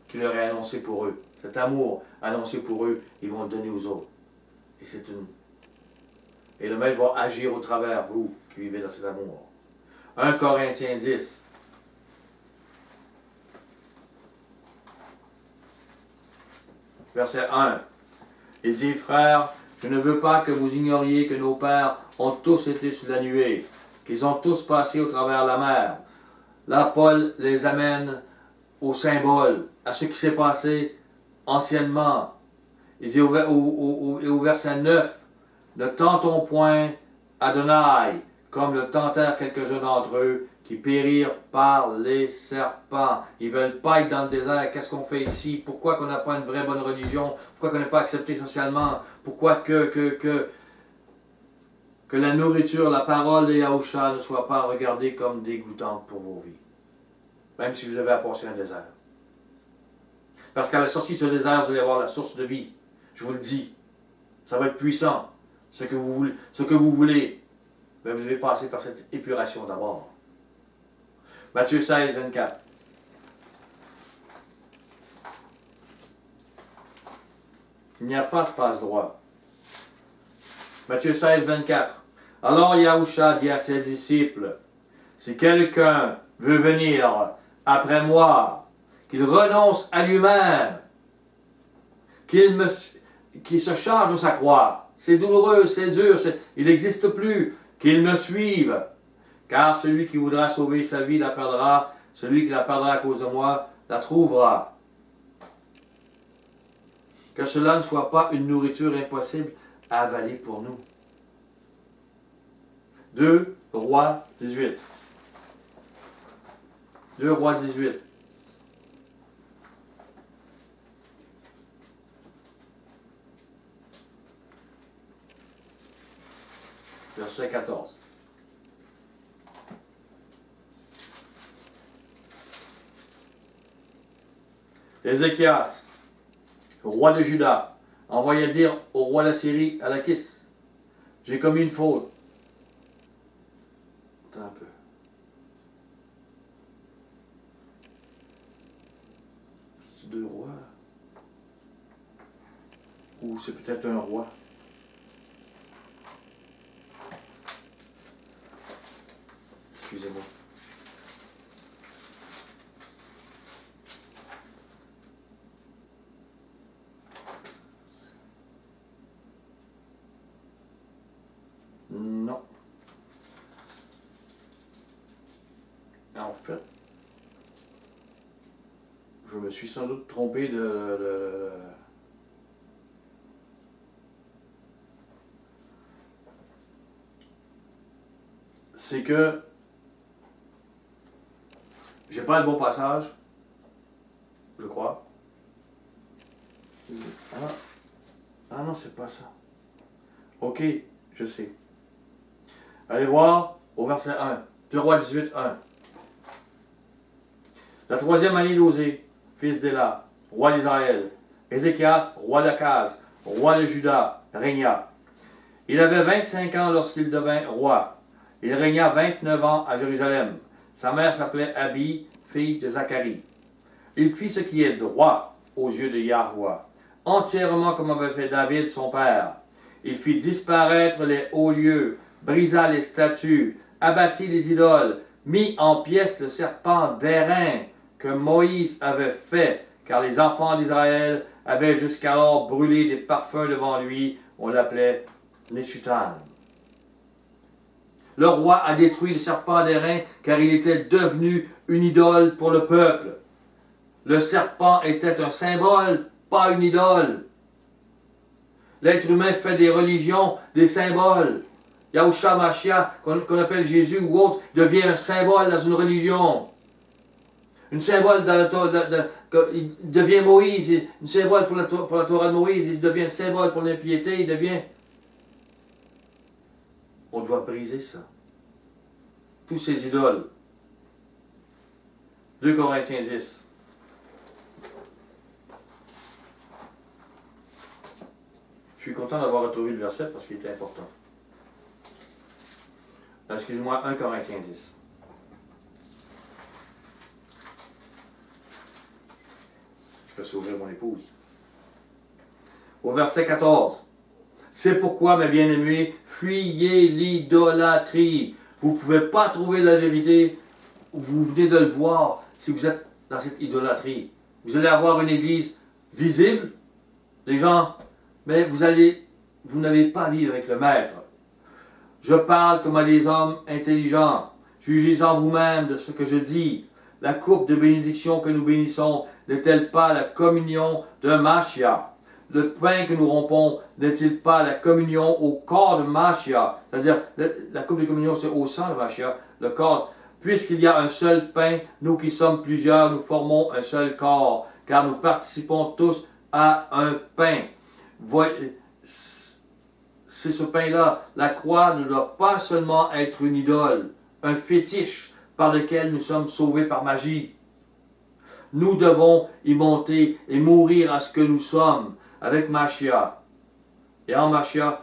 qui leur est annoncée pour eux. Cet amour annoncé pour eux, ils vont le donner aux autres. Et le Maître va agir au travers vous qui vivez dans cet amour. 1 Corinthiens 10. Verset 1. Il dit, frères, je ne veux pas que vous ignoriez que nos pères ont tous été sous la nuée, qu'ils ont tous passé au travers la mer. Là, Paul les amène au symbole, à ce qui s'est passé anciennement. Il dit au verset 9, ne tentons point Adonai, comme le tentèrent quelques-uns d'entre eux, qui périrent par les serpents. Ils ne veulent pas être dans le désert. Qu'est-ce qu'on fait ici? Pourquoi qu'on n'a pas une vraie bonne religion? Pourquoi qu'on n'est pas accepté socialement? Pourquoi que la nourriture, la parole de Yahusha ne soit pas regardée comme dégoûtante pour vos vies? Même si vous avez à passer un désert. Parce qu'à la sortie de ce désert, vous allez avoir la source de vie. Je vous le dis. Ça va être puissant. Ce que vous voulez. Mais vous devez passer par cette épuration d'abord. Matthieu 16, 24. Il n'y a pas de passe-droit. Matthieu 16, 24. Alors Yahusha dit à ses disciples, si quelqu'un veut venir après moi, qu'il renonce à lui-même, qu'il se charge de sa croix. C'est douloureux, c'est dur, il n'existe plus. Qu'il me suive. Car celui qui voudra sauver sa vie la perdra. Celui qui la perdra à cause de moi la trouvera. Que cela ne soit pas une nourriture impossible à avaler pour nous. 2 Rois 18. 2 Rois 18. Verset 14. Ézéchias, roi de Juda, envoya dire au roi d'Assyrie, à Lakis, j'ai commis une faute. Attends un peu. C'est 2 rois? Ou c'est peut-être un roi? Excusez-moi. En fait, je me suis sans doute trompé de... C'est que j'ai pas le bon passage, je crois. Ah non, c'est pas ça. Ok, je sais. Allez voir au verset 1. 2 Rois 18, 1. La troisième année d'Osée, fils d'Éla, roi d'Israël, Ézéchias, roi d'Akaz, roi de Juda, régna. Il avait 25 ans lorsqu'il devint roi. Il régna 29 ans à Jérusalem. Sa mère s'appelait Abi, fille de Zacharie. Il fit ce qui est droit aux yeux de Yahweh, entièrement comme avait fait David son père. Il fit disparaître les hauts lieux, brisa les statues, abattit les idoles, mit en pièces le serpent d'airain que Moïse avait fait, car les enfants d'Israël avaient jusqu'alors brûlé des parfums devant lui. On l'appelait Neshutan. Le roi a détruit le serpent d'airain car il était devenu une idole pour le peuple. Le serpent était un symbole, pas une idole. L'être humain fait des religions, des symboles. Yahushua Mashiach, qu'on appelle Jésus ou autre, devient un symbole dans une religion. Un symbole il devient Moïse, un symbole pour la Torah de Moïse, il devient un symbole pour l'impiété, il devient... On doit briser ça. Tous ces idoles. 2 Corinthiens 10. Je suis content d'avoir retrouvé le verset parce qu'il était important. Excuse-moi, 1 Corinthiens 10. Je peux sauver mon épouse. Au verset 14. C'est pourquoi, mes bien-aimés, fuyez l'idolâtrie. Vous ne pouvez pas trouver la vérité. Vous venez de le voir si vous êtes dans cette idolâtrie. Vous allez avoir une église visible, des gens, mais vous n'allez pas vivre avec le Maître. Je parle comme à des hommes intelligents. Jugez-en vous-même de ce que je dis. La coupe de bénédiction que nous bénissons n'est-elle pas la communion de Mashiach? Le pain que nous rompons n'est-il pas la communion au corps de Mashiach? C'est-à-dire, la coupe de communion, c'est au sang de Mashiach. Le corps, puisqu'il y a un seul pain, nous qui sommes plusieurs, nous formons un seul corps, car nous participons tous à un pain. C'est ce pain-là. La croix ne doit pas seulement être une idole, un fétiche par lequel nous sommes sauvés par magie. Nous devons y monter et mourir à ce que nous sommes avec Mashiach. Et en Mashiach,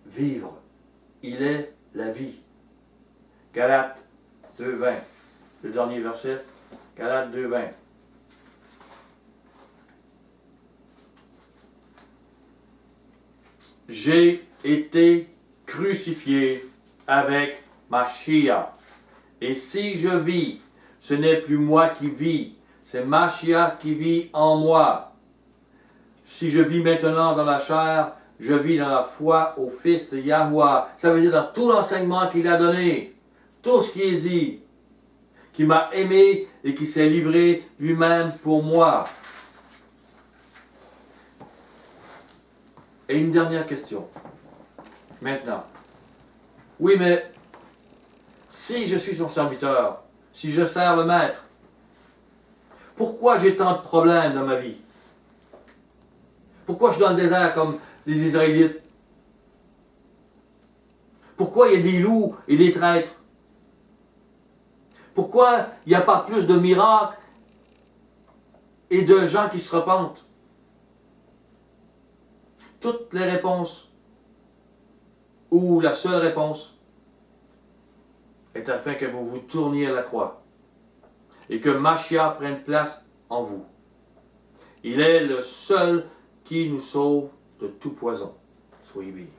vivre. Il est la vie. Galates 2.20. Le dernier verset. Galates 2.20. J'ai été crucifié avec Mashiach. Et si je vis, ce n'est plus moi qui vis, c'est Mashiach qui vit en moi. Si je vis maintenant dans la chair, je vis dans la foi au Fils de Yahweh. Ça veut dire dans tout l'enseignement qu'il a donné, tout ce qui est dit, qui m'a aimé et qui s'est livré lui-même pour moi. Et une dernière question. Maintenant. Oui, mais si je suis son serviteur, si je sers le Maître, pourquoi j'ai tant de problèmes dans ma vie? Pourquoi je suis dans le désert comme les Israélites? Pourquoi il y a des loups et des traîtres? Pourquoi il n'y a pas plus de miracles et de gens qui se repentent? Toutes les réponses, ou la seule réponse, est afin que vous vous tourniez à la croix et que Mashiach prenne place en vous. Il est le seul qui nous sauve de tout poison. Soyez bénis.